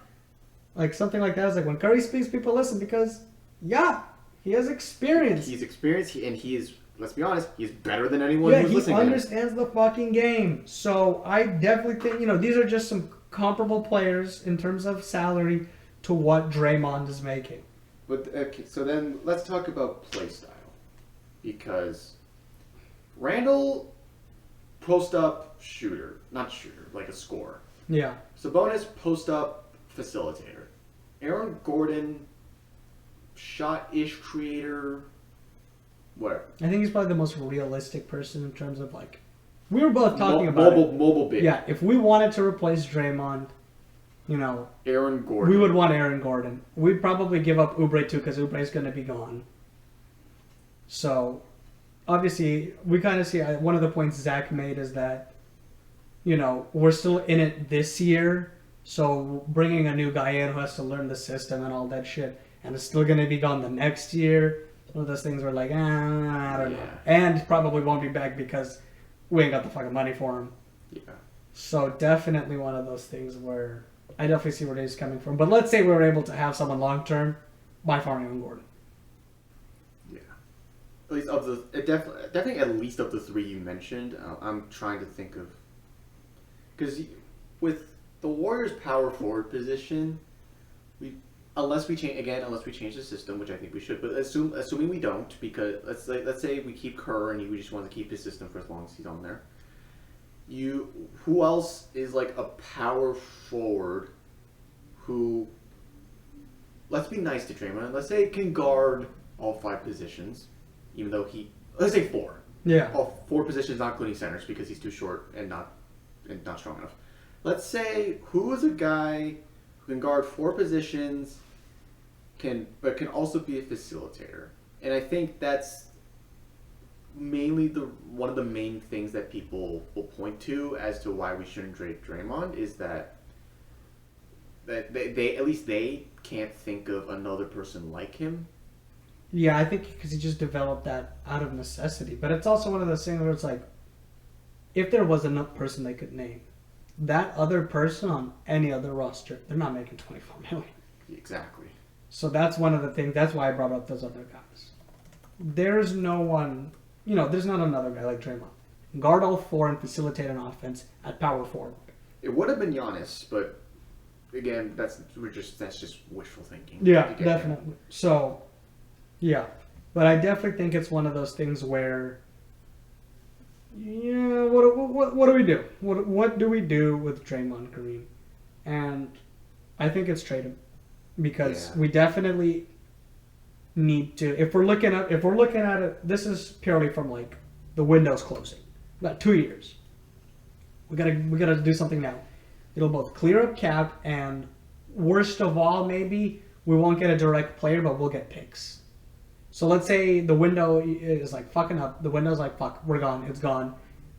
Like something like that. It's like when Curry speaks, people listen because he has experience. He's experienced, and he is. Let's be honest. He's better than anyone who's listening. Yeah, he understands the fucking game. So I definitely think these are just some comparable players in terms of salary to what Draymond is making. But okay, so then let's talk about play style, because Randall, post up shooter, not shooter, like a scorer. Yeah. Sabonis, post up facilitator. Aaron Gordon, shot-ish creator, whatever. I think he's probably the most realistic person in terms of like, we were both talking about mobile big. Yeah, if we wanted to replace Draymond, Aaron Gordon. we would want Aaron Gordon. We'd probably give up Oubre too because Oubre's going to be gone. So, obviously, we kind of see one of the points Zach made is that, we're still in it this year. So bringing a new guy in who has to learn the system and all that shit, and is still going to be gone the next year. One of those things where like, I don't know. And probably won't be back because we ain't got the fucking money for him. Yeah. So definitely one of those things where I definitely see where he's coming from. But let's say we were able to have someone long term, by far Aaron Gordon. Yeah. At least of the definitely at least of the 3 you mentioned. I'm trying to think of, because with the Warriors' power forward position, unless we change the system, which I think we should, but assuming we don't, because let's say we keep Kerr and we just want to keep his system for as long as he's on there. Who else is like a power forward who, let's be nice to Draymond, let's say can guard all 5 positions, even though let's say 4. Yeah. All 4 positions, not including centers, because he's too short and not strong enough. Let's say who is a guy who can guard 4 positions, but can also be a facilitator. And I think that's mainly one of the main things that people will point to as to why we shouldn't trade Draymond is that they at least they can't think of another person like him. Yeah, I think because he just developed that out of necessity. But it's also one of those things where it's like, if there was another person they could name, that other person on any other roster, they're not making $24 million. Exactly. So that's one of the things. That's why I brought up those other guys. There's no one, there's not another guy like Draymond. Guard all 4 and facilitate an offense at power forward. It would have been Giannis, but again, that's just wishful thinking. Yeah, definitely. So, yeah, but I definitely think it's one of those things where, what do we do? What do we do with Draymond Green? And I think it's trade him because Yeah. we definitely need to. If we're looking at it, this is purely from like the window's closing. About 2 years. We gotta do something now. It'll both clear up cap and worst of all, maybe we won't get a direct player, but we'll get picks. So let's say the window is like fucking up. The window's like fuck, we're gone. It's gone.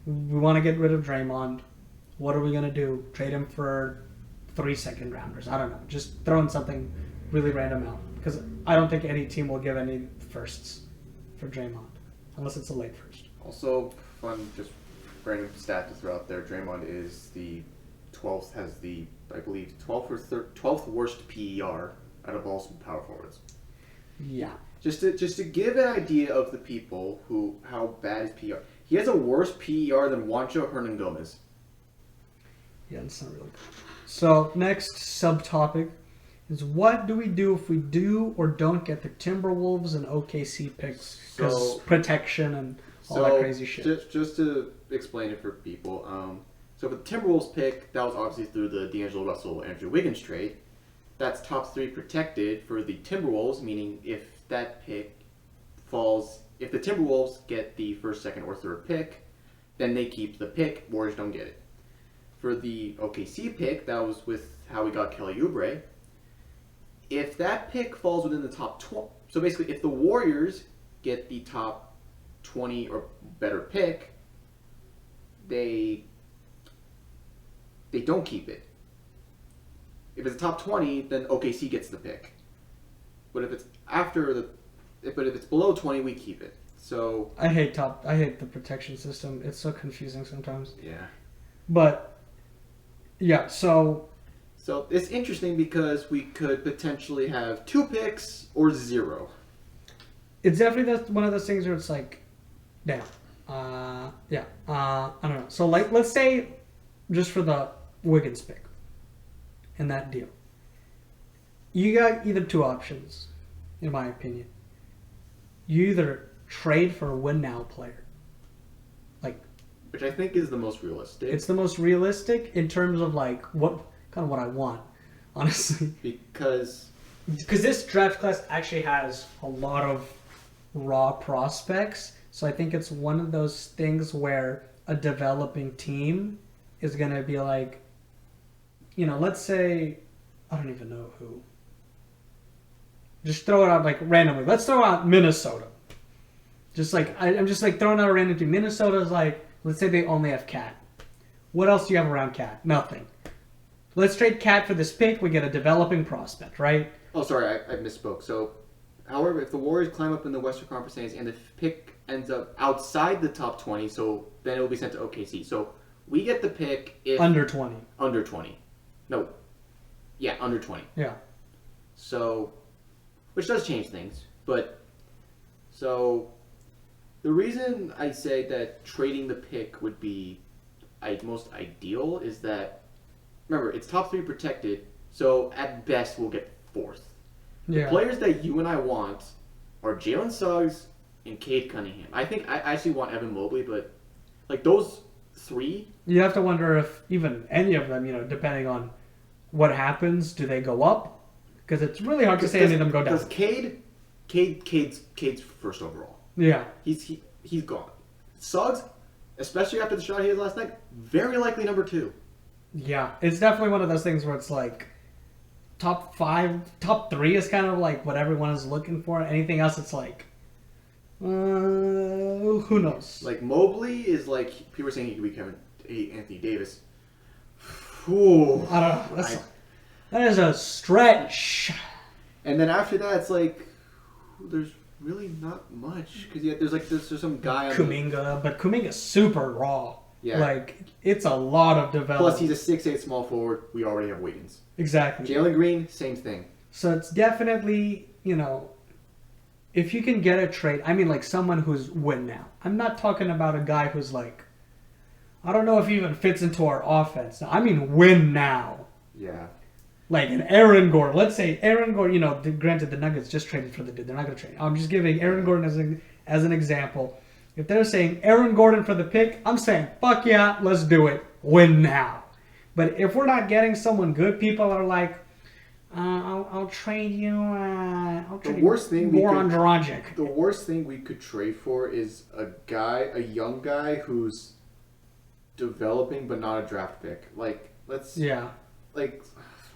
We want to get rid of Draymond. What are we gonna do? Trade him for 3 second rounders? I don't know. Just throw in something really random out because I don't think any team will give any firsts for Draymond unless it's a late first. Also, fun, just random stat to throw out there. Draymond is the 12th, has the, I believe, 12th or 12th worst PER out of all power forwards. Yeah. Just to give an idea of the people how bad his PER. He has a worse PER than Juancho Hernangomez. Yeah, that's not really good. So next subtopic is what do we do if we do or don't get the Timberwolves and OKC picks because protection and all that crazy shit. Just to explain it for people, so for the Timberwolves pick, that was obviously through the D'Angelo Russell Andrew Wiggins trade. That's top 3 protected for the Timberwolves, meaning if that pick falls, if the Timberwolves get the first, second, or third pick, then they keep the pick. Warriors don't get it. For the OKC pick, that was with how we got Kelly Oubre. If that pick falls within the top 20, so basically if the Warriors get the top 20 or better pick, they don't keep it. If it's a top 20, then OKC gets the pick. But if it's if it's below 20, we keep it. So I hate the protection system. It's so confusing sometimes. yeah. But yeah, so it's interesting because we could potentially have 2 picks or 0. it's definitely one of those things where it's like, damn, I don't know. So like, let's say just for the Wiggins pick in that deal, you got either 2 options, in my opinion. You either trade for a win now player, like, Which I think is the most realistic. it's the most realistic in terms of like what I want, honestly. Because this draft class actually has a lot of raw prospects, so I think it's one of those things where a developing team is going to be like, let's say, I don't even know who. Just throw it out like randomly. Let's throw out Minnesota. Just like, I'm just like throwing out a random team. Minnesota's like, let's say they only have Cat. What else do you have around Cat? Nothing. Let's trade Cat for this pick. We get a developing prospect, right? oh, sorry, I misspoke. So, however, if the Warriors climb up in the Western Conference standings and the pick ends up outside the top 20, so then it will be sent to OKC. So we get the pick if Under 20. under 20. No, yeah, under 20. Yeah. So, which does change things, but so the reason I say that trading the pick would be most ideal is that, remember, it's top 3 protected, so at best we'll get 4th. The Yeah. players that you and I want are Jalen Suggs and Cade Cunningham. I think I actually want Evan Mobley, but like those 3. You have to wonder if even any of them, depending on what happens, do they go up? Because it's really hard to say any of them go down. Because Cade's first overall. Yeah. He's gone. Suggs, especially after the shot he had last night, very likely number 2. Yeah. It's definitely one of those things where it's like top 3 is kind of like what everyone is looking for. Anything else, it's like, who knows? Like Mobley is like people were saying he could be Anthony Davis. Ooh, I don't know. That is a stretch. And then after that, it's like there's really not much because there's some guy on Kuminga, but Kuminga's super raw. Yeah. Like, it's a lot of development. Plus, he's a 6'8" small forward. We already have Wiggins. Exactly. Jalen Green, same thing. So it's definitely, if you can get a trade, I mean, like someone who's win now. I'm not talking about a guy who's like, I don't know if he even fits into our offense. No, I mean, win now. Yeah. Like an Aaron Gordon. Let's say Aaron Gordon, granted the Nuggets just traded for the dude. They're not going to trade. I'm just giving Aaron Gordon as an example. If they're saying Aaron Gordon for the pick, I'm saying, fuck yeah, let's do it. Win now. But if we're not getting someone good, people are like, I'll trade you. I'll The trade worst thing we Goran could, Dragic. the worst thing we could trade for is a young guy who's developing but not a draft pick. Like Yeah. like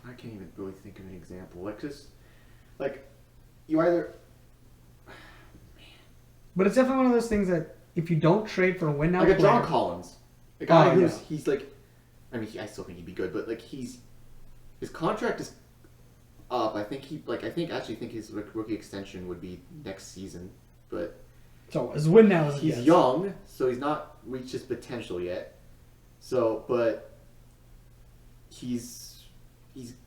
I can't even really think of an example. Like just like you either But it's definitely one of those things that if you don't trade for a win now like a John player, Collins, a guy Oh, who's yeah. he's like, I mean I still think he'd be good, but like his contract is up. I think his rookie extension would be next season, but so as win now as it he's gets. young, so he's not reached his potential yet. So, but he's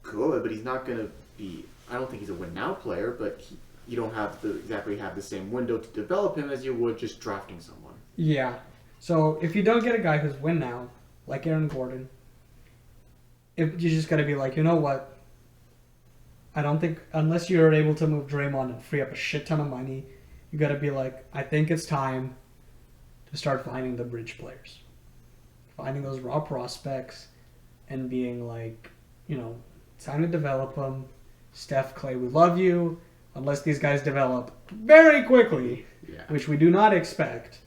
good, but he's not gonna be. I don't think he's a win now player, but you don't exactly have the same window to develop him as you would just drafting someone. Yeah. So if you don't get a guy who's win now, like Aaron Gordon, if you just got to be like, you know what? I don't think unless you're able to move Draymond and free up a shit ton of money, you got to be like, I think it's time to start finding the bridge players, finding those raw prospects, and being like, it's time to develop them. Steph, Clay, we love you. Unless these guys develop very quickly, which we do not expect.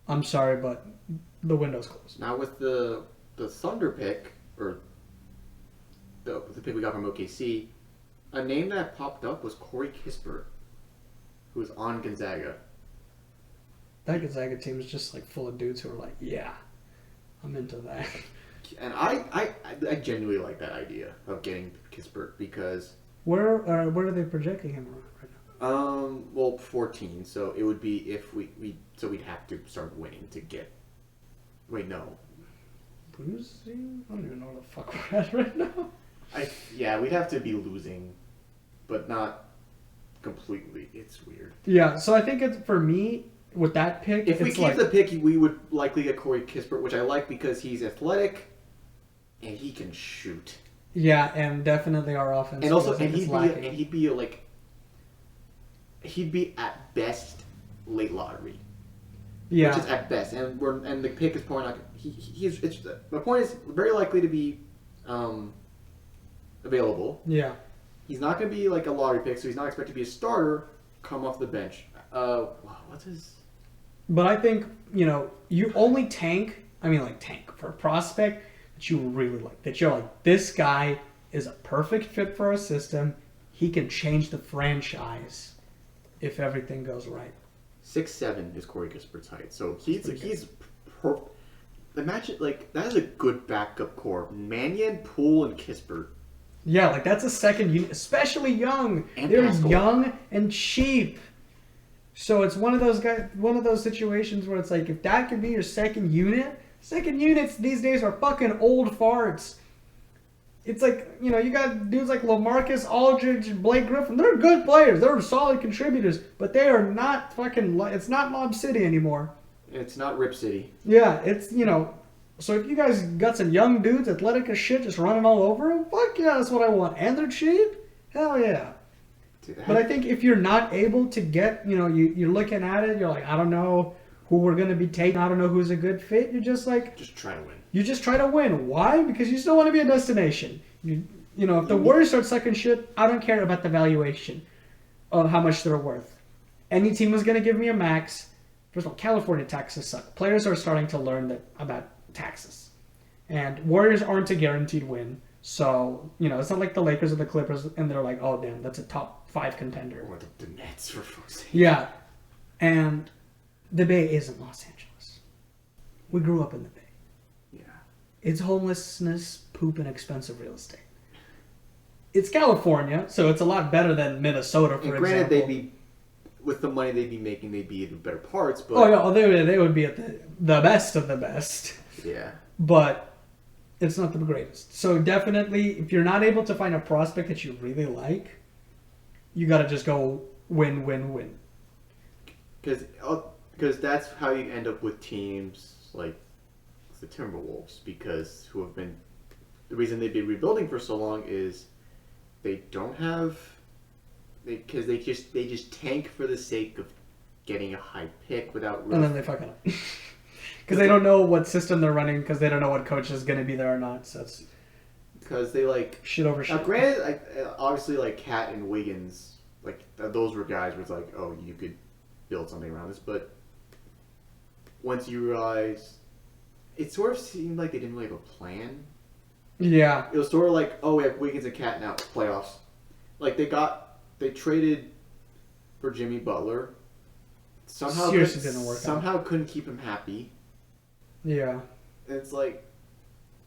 I'm sorry, but the window's closed. Now with the Thunder pick, or the pick we got from OKC, a name that popped up was Corey Kispert, who was on Gonzaga. That Gonzaga team is just like full of dudes who are like, yeah, I'm into that. And I genuinely like that idea of getting Kispert because Where are they projecting him right now? Well, 14. So it would be if we'd have to start winning to get. Wait, no. Losing? I don't even know where the fuck we're at right now. We'd have to be losing, but not completely. It's weird. Yeah, so I think it's for me with that pick. If we keep the pick, we would likely get Corey Kispert, which I like because he's athletic and he can shoot. Yeah, and definitely our offense. And also, he'd be at best late lottery. Yeah, Which is at best, and the pick is probably not. The point is very likely to be available. Yeah, He's not going to be like a lottery pick, so he's not expected to be a starter. Come off the bench. What's his? but I think you only tank for a prospect that you really like. That you're like, this guy is a perfect fit for our system. He can change the franchise if everything goes right. 6'7" is Corey Kispert's height, so imagine that is a good backup core. Mannion, Poole, and Kispert. Yeah, like that's a second unit, especially young. And They're Pascal. young and cheap. So it's one of those situations where it's like if that could be your second units these days are fucking old farts. It's like, you got dudes like LaMarcus Aldridge and Blake Griffin. They're good players. They're solid contributors, but they are not it's not Lob City anymore. It's not Rip City. Yeah, it's, so if you guys got some young dudes, athletic as shit, just running all over them, fuck yeah, that's what I want. And they're cheap? Hell yeah. But I think if you're not able to get, you're looking at it, you're like, I don't know who we're going to be taking. I don't know who's a good fit. You're just like... Just try to win. You just try to win. Why? Because you still want to be a destination. If the Warriors start sucking shit, I don't care about the valuation of how much they're worth. Any team was going to give me a max. First of all, California taxes suck. Players are starting to learn about taxes. And Warriors aren't a guaranteed win. So, it's not like the Lakers or the Clippers, and they're like, oh, damn, that's a top 5 contender. Or the Nets, for fuck's sake. Yeah. And the Bay isn't Los Angeles. We grew up in the Bay. Yeah. It's homelessness, poop, and expensive real estate. It's California, so it's a lot better than Minnesota, for example. Granted, they'd be, with the money they'd be making, they'd be in better parts, but... Oh, yeah, they would be at the best of the best. Yeah. But it's not the greatest. So definitely, if you're not able to find a prospect that you really like, you got to just go win, win, win. Because that's how you end up with teams like the Timberwolves, the reason they've been rebuilding for so long is they just tank for the sake of getting a high pick without And then they fuck it up. Because they don't know what system they're running, because they don't know what coach is going to be there or not. So because they like shit over now. shit. Granted, obviously, like Cat and Wiggins, like those were guys where it's like, oh, you could build something around this. But once you realize, it sort of seemed like they didn't really have a plan. Yeah. It was sort of like, oh, we have Wiggins and Cat now, playoffs. Like they traded for Jimmy Butler. Somehow Seriously didn't work out. Somehow couldn't keep him happy. Yeah. It's like,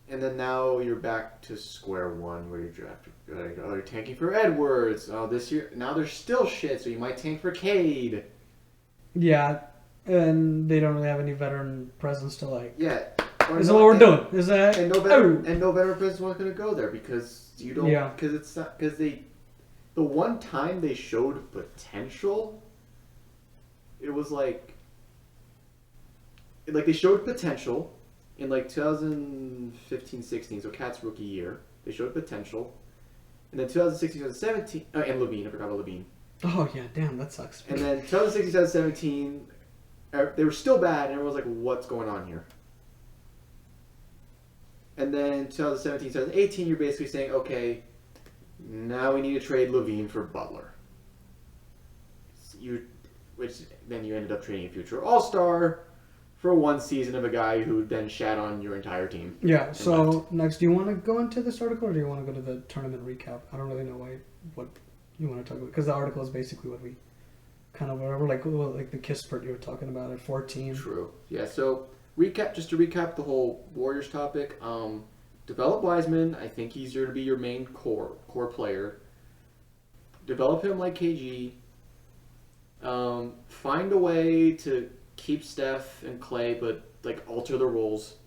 and then now you're back to square one where you're tanking for Edwards. Oh, this year now there's still shit, so you might tank for Cade. Yeah, and they don't really have any veteran presence to like. Yeah. Is that what we're doing? Is that and no veteran presence wasn't gonna go there because you don't. Yeah. Because it's not because the one time they showed potential, it was like they showed potential. In like 2015-16, so Cat's rookie year, they showed potential. And then 2016-17, and Levine, I forgot about Levine. Oh yeah, damn, that sucks. And then 2016-17, they were still bad, and everyone was like, what's going on here? And then 2017-2018, you're basically saying, okay, now we need to trade Levine for Butler. Which then you ended up trading a future All-Star for one season of a guy who then shat on your entire team. Yeah, so next, do you want to go into this article or do you want to go to the tournament recap? I don't really know what you want to talk about because the article is basically what we kind of whatever, like the Kispert you were talking about at 14. True. Yeah, so just to recap the whole Warriors topic, develop Wiseman. I think he's here to be your main core player. Develop him like KG. Find a way to keep Steph and Clay, but like alter the roles.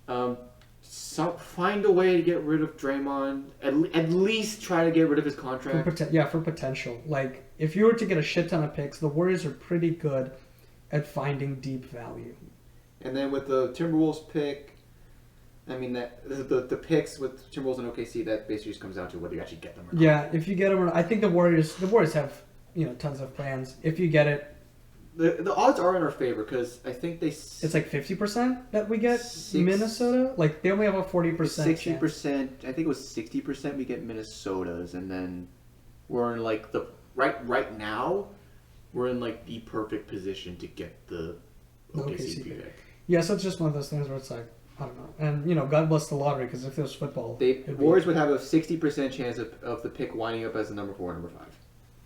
Find a way to get rid of Draymond. At least try to get rid of his contract. For potential. Like if you were to get a shit ton of picks, the Warriors are pretty good at finding deep value. And then with the Timberwolves pick, I mean that the picks with Timberwolves and OKC, that basically just comes down to whether you actually get them or not. Yeah, if you get them, I think the Warriors have tons of plans. If you get it. The odds are in our favor because I think it's like 50% that we get Minnesota. Like they only have a 40%. 60%. I think it was 60% we get Minnesota's, and then we're in like the right now. We're in like the perfect position to get the OKC pick. Yeah, so it's just one of those things where it's like I don't know, and God bless the lottery because if it was football, Warriors would have a 60% chance of the pick winding up as the number 4 or number 5.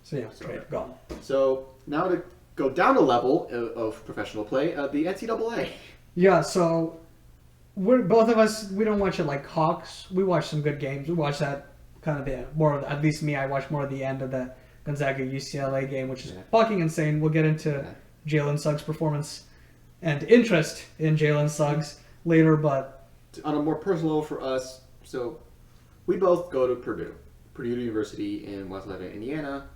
So yeah, trade gone. So now to go down a level of professional play, the NCAA. Yeah, so we're both of us. We don't watch it like Hawks. We watch some good games. We watch that kind of at least me. I watch more of the end of the Gonzaga UCLA game, which is fucking insane. We'll get into Jalen Suggs' performance and interest in Jalen Suggs later, but on a more personal level for us, so we both go to Purdue University in West Lafayette, Indiana.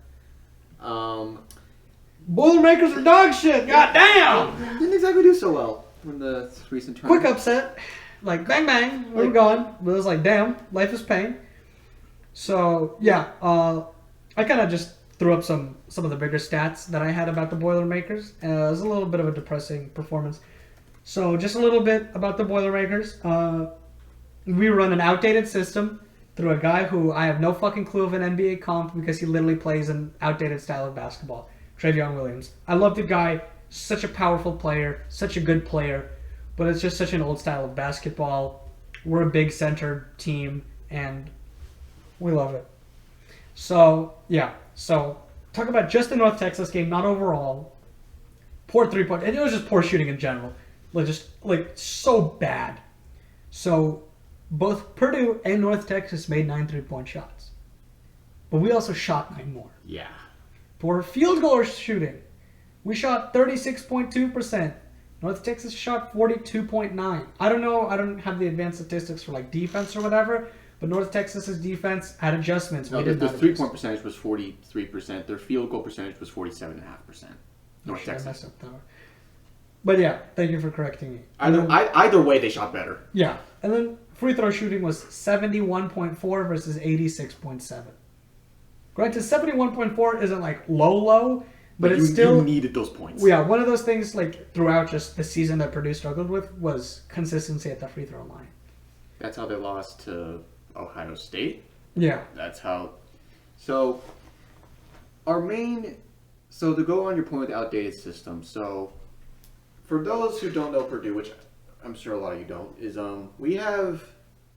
Boilermakers are dog shit. God damn! Didn't exactly do so well in the recent tournament. Quick upset, like bang bang, we're gone. But it was like, damn, life is pain. So yeah, I kind of just threw up some of the bigger stats that I had about the Boilermakers. It was a little bit of a depressing performance. So just a little bit about the Boilermakers. We run an outdated system through a guy who I have no fucking clue of an NBA comp because he literally plays an outdated style of basketball. Trevion Williams. I love the guy. Such a powerful player. Such a good player. But it's just such an old style of basketball. We're a big center team, and we love it. So, yeah. So, talk about just the North Texas game, not overall. Poor three-point. And it was just poor shooting in general. Like, so bad. So, both Purdue and North Texas made 9 3-point shots. But we also shot 9 more. Yeah. For field goal shooting, we shot 36.2%. North Texas shot 42.9%. I don't know. I don't have the advanced statistics for like defense or whatever. But North Texas's defense had adjustments. No, the 3-point percentage was 43%. Their field goal percentage was 47.5%. North Texas. But yeah, thank you for correcting me. Either way, they shot better. Yeah, and then free throw shooting was 71.4 versus 86.7. Granted, 71.4 isn't like low, but it's still... You needed those points. Yeah, one of those things like throughout just the season that Purdue struggled with was consistency at the free throw line. That's how they lost to Ohio State. Yeah. That's how. So, our main. So, to go on your point with the outdated system. So, for those who don't know Purdue, which I'm sure a lot of you don't, is we have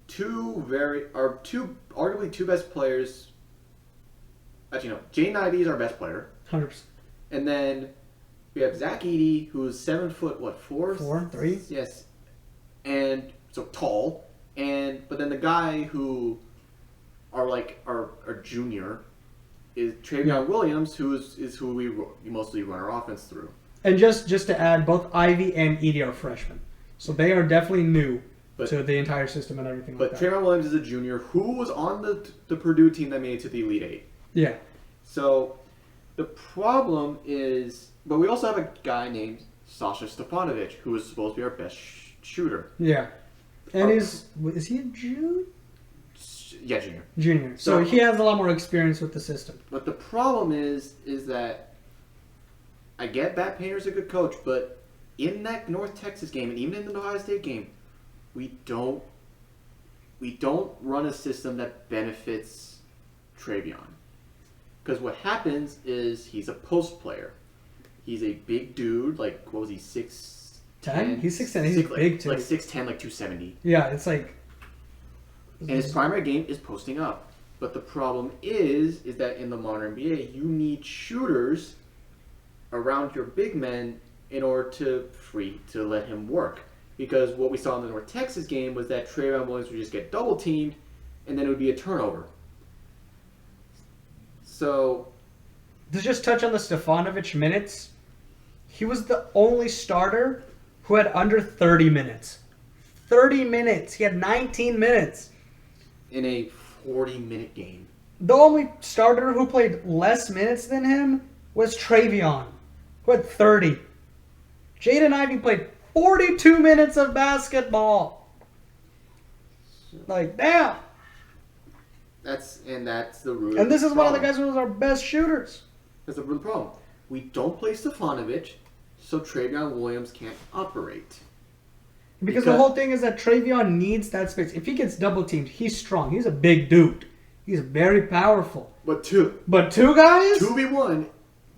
arguably two best players. Actually, no. Jaden Ivey is our best player. 100%. And then we have Zach Edey, who's 7 foot, what, 4? 4, 3? Yes. And so tall. But then the guy who our junior is Travion Williams, who is who we mostly run our offense through. And just to add, both Ivy and Edie are freshmen. So they are definitely new to the entire system and everything like that. But Travion Williams is a junior who was on the Purdue team that made it to the Elite Eight. Yeah. So the problem is, but we also have a guy named Sasha Stefanovic, who is supposed to be our best shooter. Yeah. And is he a junior? Yeah, junior. Junior. So he has a lot more experience with the system. But the problem is that I get Matt Painter's a good coach, but in that North Texas game and even in the Ohio State game, we don't run a system that benefits Travion. Because what happens is he's a post player. He's a big dude, like, what was he, 6'10"? He's 6'10". He's big too. Like 6'10", like 270. Yeah, it's like... And his primary game is posting up. But the problem is that in the modern NBA, you need shooters around your big men in order to let him work. Because what we saw in the North Texas game was that Travion Williams would just get double teamed, and then it would be a turnover. So, to just touch on the Stefanovic minutes, he was the only starter who had under 30 minutes. 30 minutes. He had 19 minutes. In a 40-minute game. The only starter who played less minutes than him was Travion, who had 30. Jaden Ivey played 42 minutes of basketball. Like, damn. That's the root. And this is one of the guys who was our best shooters. That's the real problem. We don't play Stefanovic, so Travion Williams can't operate. Because the whole thing is that Travion needs that space. If he gets double teamed, he's strong. He's a big dude. He's very powerful. But two guys? 2v1.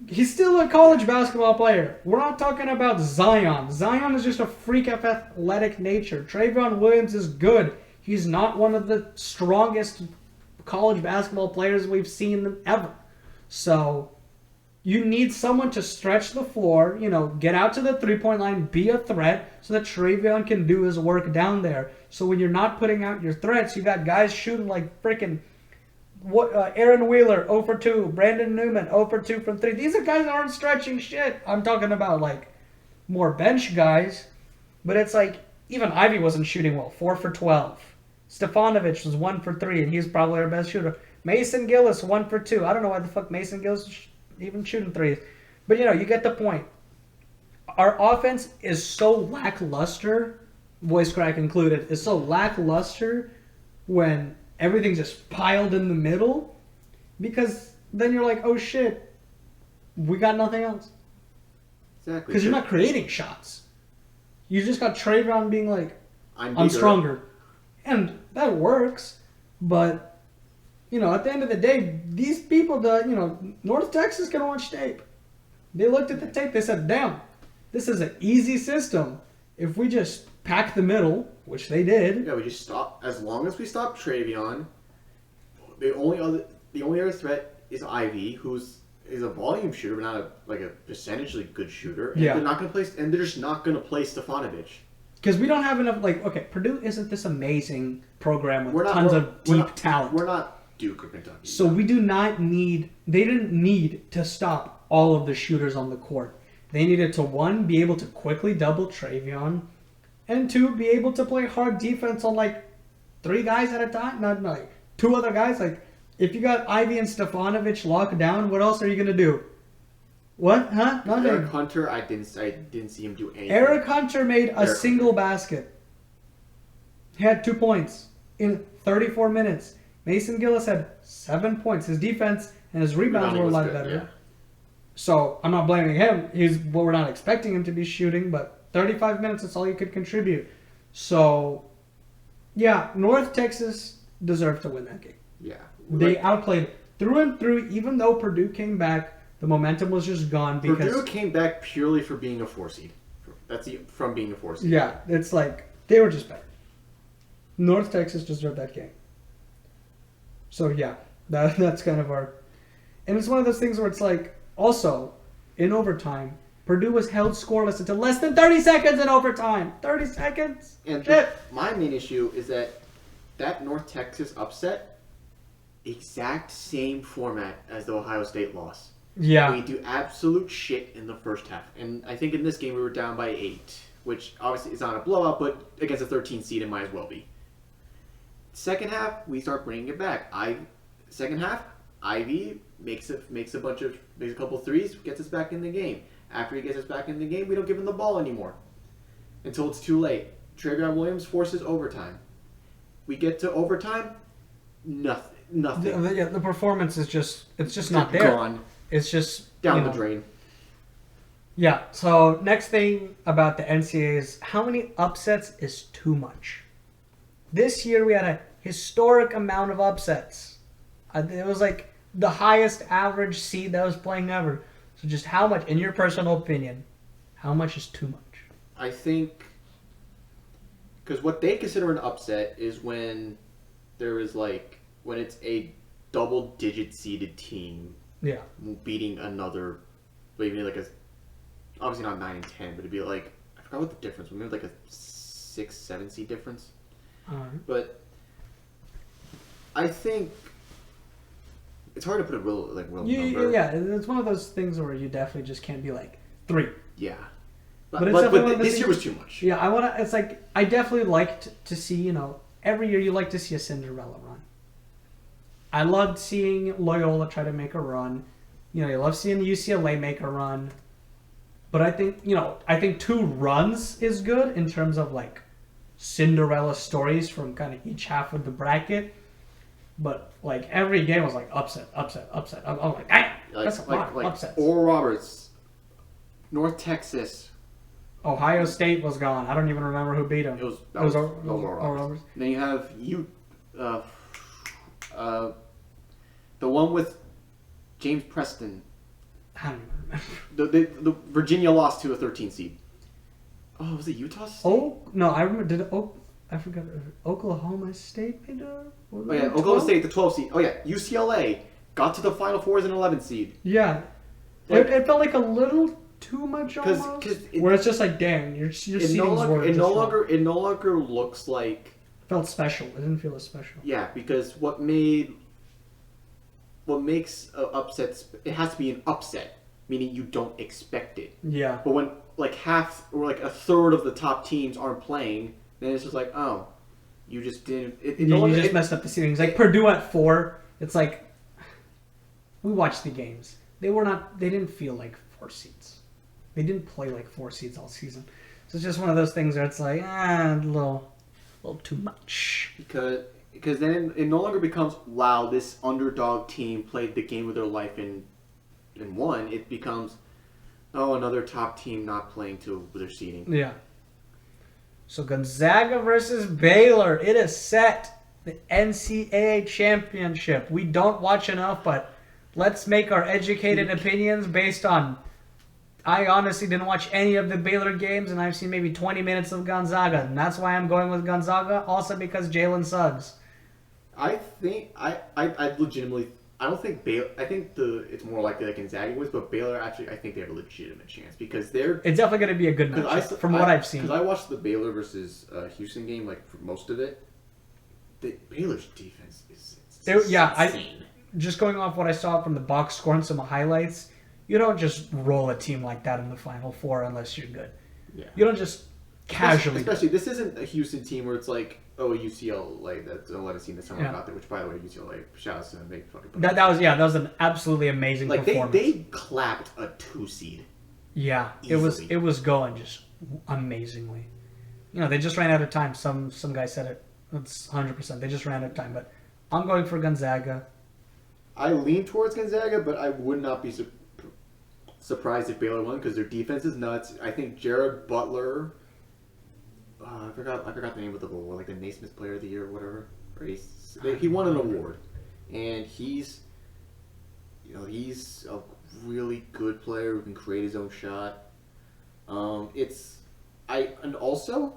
He's still a college basketball player. We're not talking about Zion. Zion is just a freak of athletic nature. Travion Williams is good. He's not one of the strongest college basketball players we've seen ever. So you need someone to stretch the floor, get out to the three-point line, be a threat, so that Travion can do his work down there. So when you're not putting out your threats, you got guys shooting like freaking Aaron Wheeler, 0 for 2, Brandon Newman, 0 for 2 from 3. These are guys that aren't stretching shit. I'm talking about like more bench guys. But it's like, even Ivy wasn't shooting well, 4 for 12. Stefanovic was 1 for 3, and he's probably our best shooter. Mason Gillis, 1 for 2. I don't know why the fuck Mason Gillis is even shooting threes. But, you get the point. Our offense is so lackluster, voice crack included, is so lackluster when everything's just piled in the middle, because then you're like, oh shit, we got nothing else. Exactly. Because you're not creating shots. You just got Travion being like, I'm stronger. And that works, but, at the end of the day, these people, North Texas can watch tape. They looked at the tape, they said, damn, this is an easy system. If we just pack the middle, which they did. Yeah, we just stop. As long as we stop Travion, the only other threat is Ivy, who's a volume shooter, but not a percentage good shooter. And they're not going to play, and they're just not going to play Stefanovic. Because we don't have enough. Purdue isn't this amazing program with tons of deep talent. We're not Duke or Kentucky. So we do not need. They didn't need to stop all of the shooters on the court. They needed to, 1, be able to quickly double Travion, and 2, be able to play hard defense on 3 guys at a time, not 2 other guys. If you got Ivy and Stefanovic locked down, what else are you gonna do? What? Huh? Nothing. Eric Hunter, I didn't see him do anything. Eric Hunter made a single basket. He had 2 points in 34 minutes. Mason Gillis had 7 points. His defense and his rebounds were a lot better. Yeah. So I'm not blaming him. We're not expecting him to be shooting, but 35 minutes, that's all you could contribute. So, Yeah, North Texas deserved to win that game. Yeah. They outplayed through and through. Even though Purdue came back, the momentum was just gone because Purdue came back purely for being a 4 seed. From being a 4 seed. yeah, it's like they were just better. North Texas deserved that game. So yeah, that's kind of our, and it's one of those things where it's like also in overtime, Purdue was held scoreless until less than 30 seconds in overtime. 30 seconds. And Shit. my main issue is that North Texas upset, exact same format as the Ohio State loss. Yeah. We do absolute shit in the first half. And I think in this game we were down by 8, which obviously is not a blowout, but against a 13 seed it might as well be. Second half, we start bringing it back. Second half, Ivy makes a couple threes, gets us back in the game. After he gets us back in the game, we don't give him the ball anymore until it's too late. Travion Williams forces overtime. We get to overtime, nothing. The performance is just not there. Gone. It's just Down the drain. Yeah. So next thing about the NCAA is how many upsets is too much. This year we had a historic amount of upsets. It was like the highest average seed that was playing ever. So just how much, in your personal opinion, how much is too much? I think because what they consider an upset is when when it's a double-digit seeded team. Yeah. Beating another, maybe like obviously not 9 and 10, but it'd be like, I forgot what the difference was. Maybe like a 6-7 seed difference. But I think it's hard to put a real number. Yeah, it's one of those things where you definitely just can't be like 3. Yeah. But This year was too much. Yeah, it's like, I definitely liked to see, every year you like to see a Cinderella run. I loved seeing Loyola try to make a run. You love seeing UCLA make a run. But I think 2 runs is good in terms of like Cinderella stories from kind of each half of the bracket. But like every game was like upset. I'm like, dang, that's a lot of upsets. Oral Roberts, North Texas. Ohio State was gone. I don't even remember who beat them. It was Oral Roberts. Roberts. Then you have the one with James Preston. I don't even remember. The Virginia lost to a 13 seed. Oh, was it Utah State? Oh no, I remember. I forgot. Oklahoma State made a. Oh yeah, Oklahoma State, the 12 seed. Oh yeah, UCLA got to the Final Four as an 11 seed. Yeah, it felt like a little too much almost. Where it's just like, dang, your seedings were. It no longer looks like. It felt special. It didn't feel as special. Yeah, because what makes upsets, it has to be an upset, meaning you don't expect it. Yeah. But when like half or like a third of the top teams aren't playing, then it's just like, oh, you just didn't. You just messed up the seedings. Like Purdue at 4, it's like we watched the games. They didn't feel like 4 seeds. They didn't play like 4 seeds all season. So it's just one of those things where it's like a little too much. Because then it no longer becomes, wow, this underdog team played the game of their life and won. It becomes, oh, another top team not playing to their seeding. Yeah. So Gonzaga versus Baylor. It is set. The NCAA championship. We don't watch enough, but let's make our educated opinions based on... I honestly didn't watch any of the Baylor games, and I've seen maybe 20 minutes of Gonzaga, and that's why I'm going with Gonzaga. Also because Jalen Suggs. I think I legitimately, I don't think Baylor. I think it's more likely that Gonzaga wins, but Baylor actually, I think they have a legitimate chance because they're. It's definitely going to be a good matchup from what I've seen. Because I watched the Baylor versus Houston game, like for most of it. Baylor's defense is insane. Just going off what I saw from the box score and some highlights, you don't just roll a team like that in the Final Four unless you're good. Yeah. You don't just casually. Especially this isn't a Houston team where it's like, oh, UCLA, that's a lot of team that someone got there. Which, by the way, UCLA, shout out to them, they fucking. That was an absolutely amazing performance. They clapped a 2 seed. Yeah, easily. it was going just amazingly. They just ran out of time. Some guy said it. It's 100%. They just ran out of time. But I'm going for Gonzaga. I lean towards Gonzaga, but I would not be surprised if Baylor won because their defense is nuts. I think Jared Butler I forgot the name of the award, like the Naismith Player of the Year or whatever. Or he won an award, and he's a really good player who can create his own shot. And also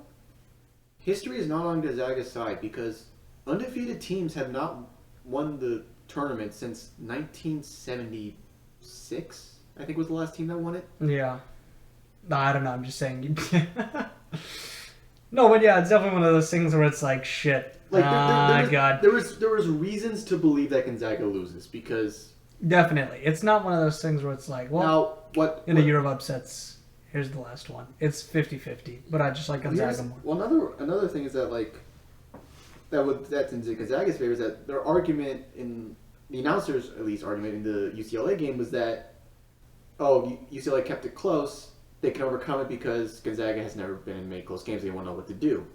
history is not on Gonzaga's side because undefeated teams have not won the tournament since 1976. I think was the last team that won it. Yeah. No, I don't know. I'm just saying. No, but yeah, it's definitely one of those things where it's like, shit. Like God. There was reasons to believe that Gonzaga loses because Definitely. It's not one of those things where it's like, well, now in a year of upsets, here's the last one. It's 50-50, but I just like Gonzaga more. Well, another thing is that like that's in Gonzaga's favor is that their argument in the announcers at least argument in the UCLA game was that UCLA kept it close. They can overcome it because Gonzaga has never been in many close games. They won't know what to do.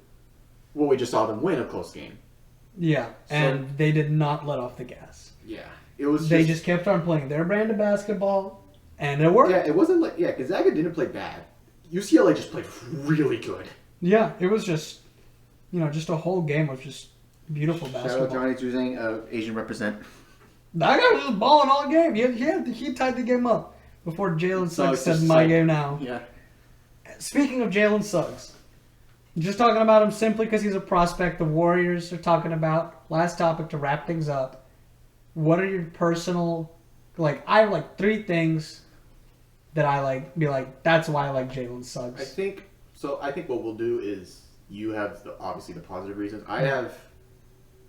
Well, we just saw them win a close game. Yeah, and they did not let off the gas. Yeah, it was. They just kept on playing their brand of basketball, and it worked. Yeah, it wasn't like Gonzaga didn't play bad. UCLA just played really good. Yeah, it was just, just a whole game of just beautiful basketball. Shout out Johnny Juzang, Asian represent. That guy was just balling all game. He tied the game up before Jalen Suggs said, "My game now." Yeah. Speaking of Jalen Suggs, just talking about him simply because he's a prospect. The Warriors are talking about. Last topic to wrap things up. What are your personal, I have 3 things that I be like, that's why I like Jalen Suggs. I think what we'll do is you have obviously the positive reasons. I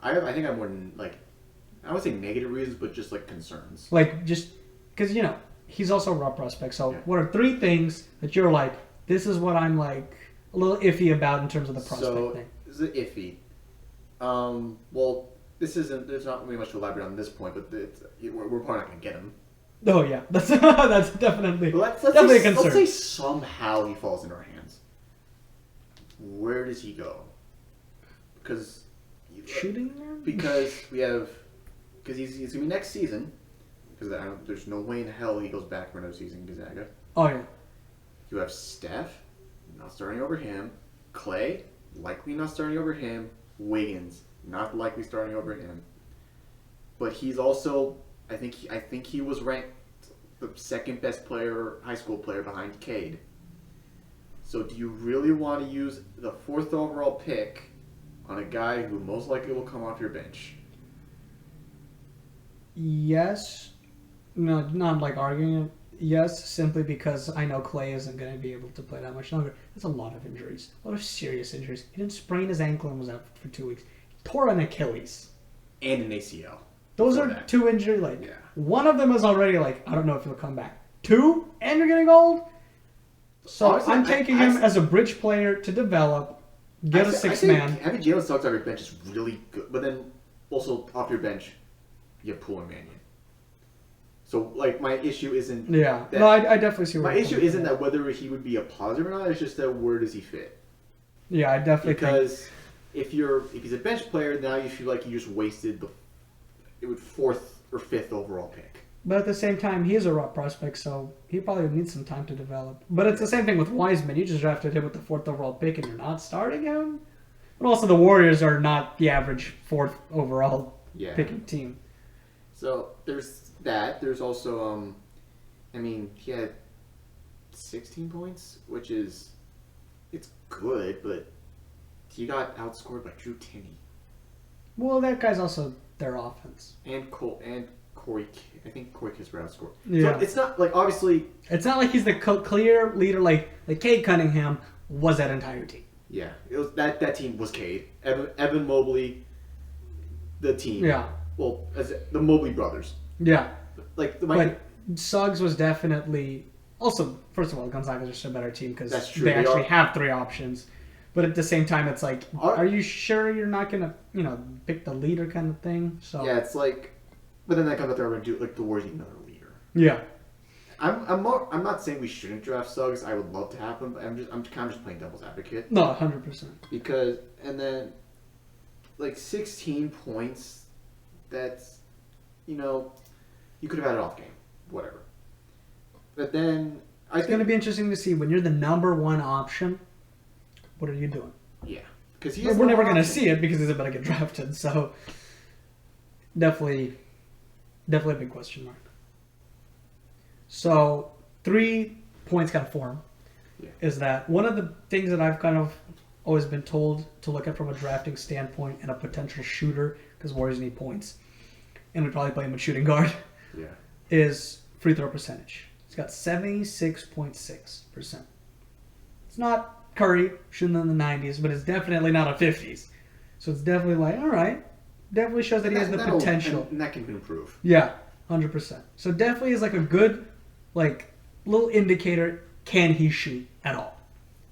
think I'm more I would say negative reasons, but just concerns. Just because he's also a raw prospect. So yeah. What are 3 things that you're like, this is what I'm a little iffy about in terms of the prospect thing? This is iffy. Well, there's not really much to elaborate on this point, but we're probably not going to get him. Oh yeah, that's definitely definitely a concern. Let's say somehow he falls into our hands. Where does he go? Because shooting there? Because he's going to be next season. Because there's no way in hell he goes back for another season in Gonzaga. Oh yeah. You have Steph, not starting over him. Clay, likely not starting over him. Wiggins, not likely starting over him. But he's also, I think he was ranked the second best high school player behind Cade. So do you really want to use the 4th overall pick on a guy who most likely will come off your bench? Yes. No, not arguing it. Yes, simply because I know Clay isn't going to be able to play that much longer. That's a lot of injuries. A lot of serious injuries. He didn't sprain his ankle and was out for 2 weeks. He tore an Achilles. And an ACL. Those are 2 injuries. Yeah. One of them is already I don't know if he'll come back. 2? And you're getting old? So honestly, I'm taking him as a bridge player to develop, get a 6-man. Having Jalen Suggs off your bench is really good. But then also off your bench, you have Poole and Mannion. So, my issue isn't... Yeah. No, I definitely see where my issue isn't that whether he would be a positive or not. It's just that where does he fit? Yeah, I definitely Because if he's a bench player, now you feel like you just wasted the 4th or 5th overall pick. But at the same time, he is a raw prospect, so he probably needs some time to develop. But it's the same thing with Wiseman. You just drafted him with the 4th overall pick, and you're not starting him? But also, the Warriors are not the average 4th overall picking team. So, there's that. There's also, he had 16 points, which is, it's good, but he got outscored by Drew Timme. Well, that guy's also their offense. And Corey, I think Corey Kispert outscored. Yeah. So it's not, obviously... It's not like he's the clear leader, like Cade Cunningham was that entire team. Yeah. It was that team was Cade. Evan Mobley, the team. Yeah. Well, the Mobley brothers. Yeah. But Suggs was definitely... Also, first of all, Gonzaga's just a better team because they actually have 3 options. But at the same time, it's are you sure you're not going to, pick the leader kind of thing? So yeah, it's but then that comes out there and do the Warriors need another leader. Yeah. I'm not saying we shouldn't draft Suggs. I would love to have him, but I'm kind of just playing devil's advocate. No, 100%. Because and then 16 points, that's you could have had an off game, whatever. But then it's going to be interesting to see when you're the number 1 option. What are you doing? Yeah. Because We're never going to see it because he's about to get drafted. So definitely a big question mark. So 3 points kind of form is that one of the things that I've kind of always been told to look at from a drafting standpoint and a potential shooter, because Warriors need points, and we probably play him at shooting guard, is free throw percentage. He's got 76.6%. It's not Curry shooting in the 90s, but it's definitely not a 50s. So it's definitely like, all right, definitely shows that he has the potential. And that can improve. Yeah, 100%. So definitely is like a good, like, little indicator, can he shoot at all?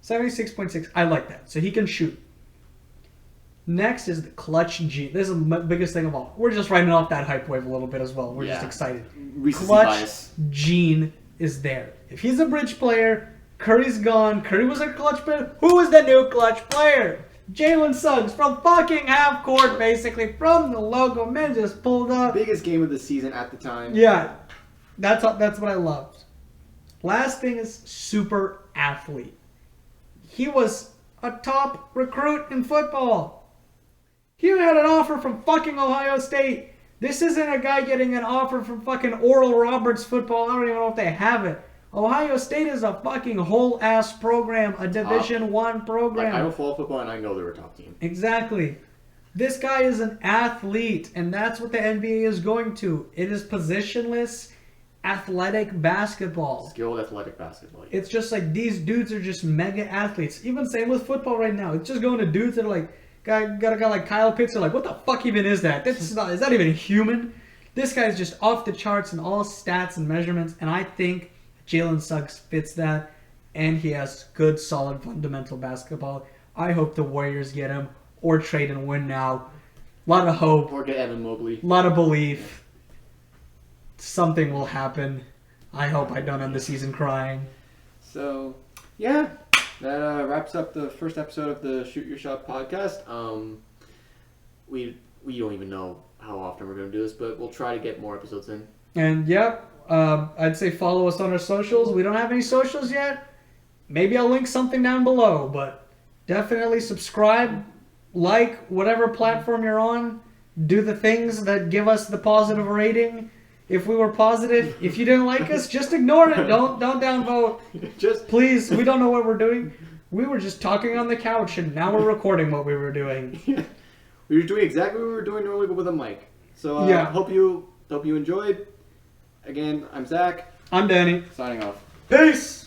76.6, I like that. So he can shoot. Next is the clutch gene. This is the biggest thing of all. We're just riding off that hype wave a little bit as well. We're just excited. Recency Clutch bias. gene is there. If he's a bridge player, Curry's gone. Curry was a clutch player. Who is the new clutch player? Jalen Suggs from fucking half court, basically, from the logo. Man just pulled up. Biggest game of the season at the time. Yeah, that's what I loved. Last thing is super athlete. He was a top recruit in football. He had an offer from fucking Ohio State. This isn't a guy getting an offer from fucking Oral Roberts football. I don't even know if they have it. Ohio State is a fucking whole ass program, a Division I program. Like, I don't follow football, and I know they're a top team. Exactly. This guy is an athlete, and that's what the NBA is going to. It is positionless, athletic basketball. Skilled athletic basketball. It's just like these dudes are just mega athletes. Even same with football right now. It's just going to dudes that are like, got a guy like Kyle Pitts. They're like, what the fuck even is that? Is that even human? This guy's just off the charts in all stats and measurements, and I think Jalen Suggs fits that, and he has good, solid, fundamental basketball. I hope the Warriors get him, or trade and win now. A lot of hope. Or get Evan Mobley. A lot of belief. Something will happen. I hope I don't end the season crying. So, yeah, that wraps up the first episode of the Shoot Your Shot podcast. We don't even know how often we're going to do this, but we'll try to get more episodes in. And I'd say follow us on our socials. We don't have any socials yet. Maybe I'll link something down below, but definitely subscribe, like whatever platform you're on. Do the things that give us the positive rating. If we were positive, if you didn't like us, just ignore it. Don't downvote. Please, we don't know what we're doing. We were just talking on the couch, and now we're recording what we were doing. We were doing exactly what we were doing normally, but with a mic. So hope you enjoyed. Again, I'm Zach. I'm Danny. Signing off. Peace!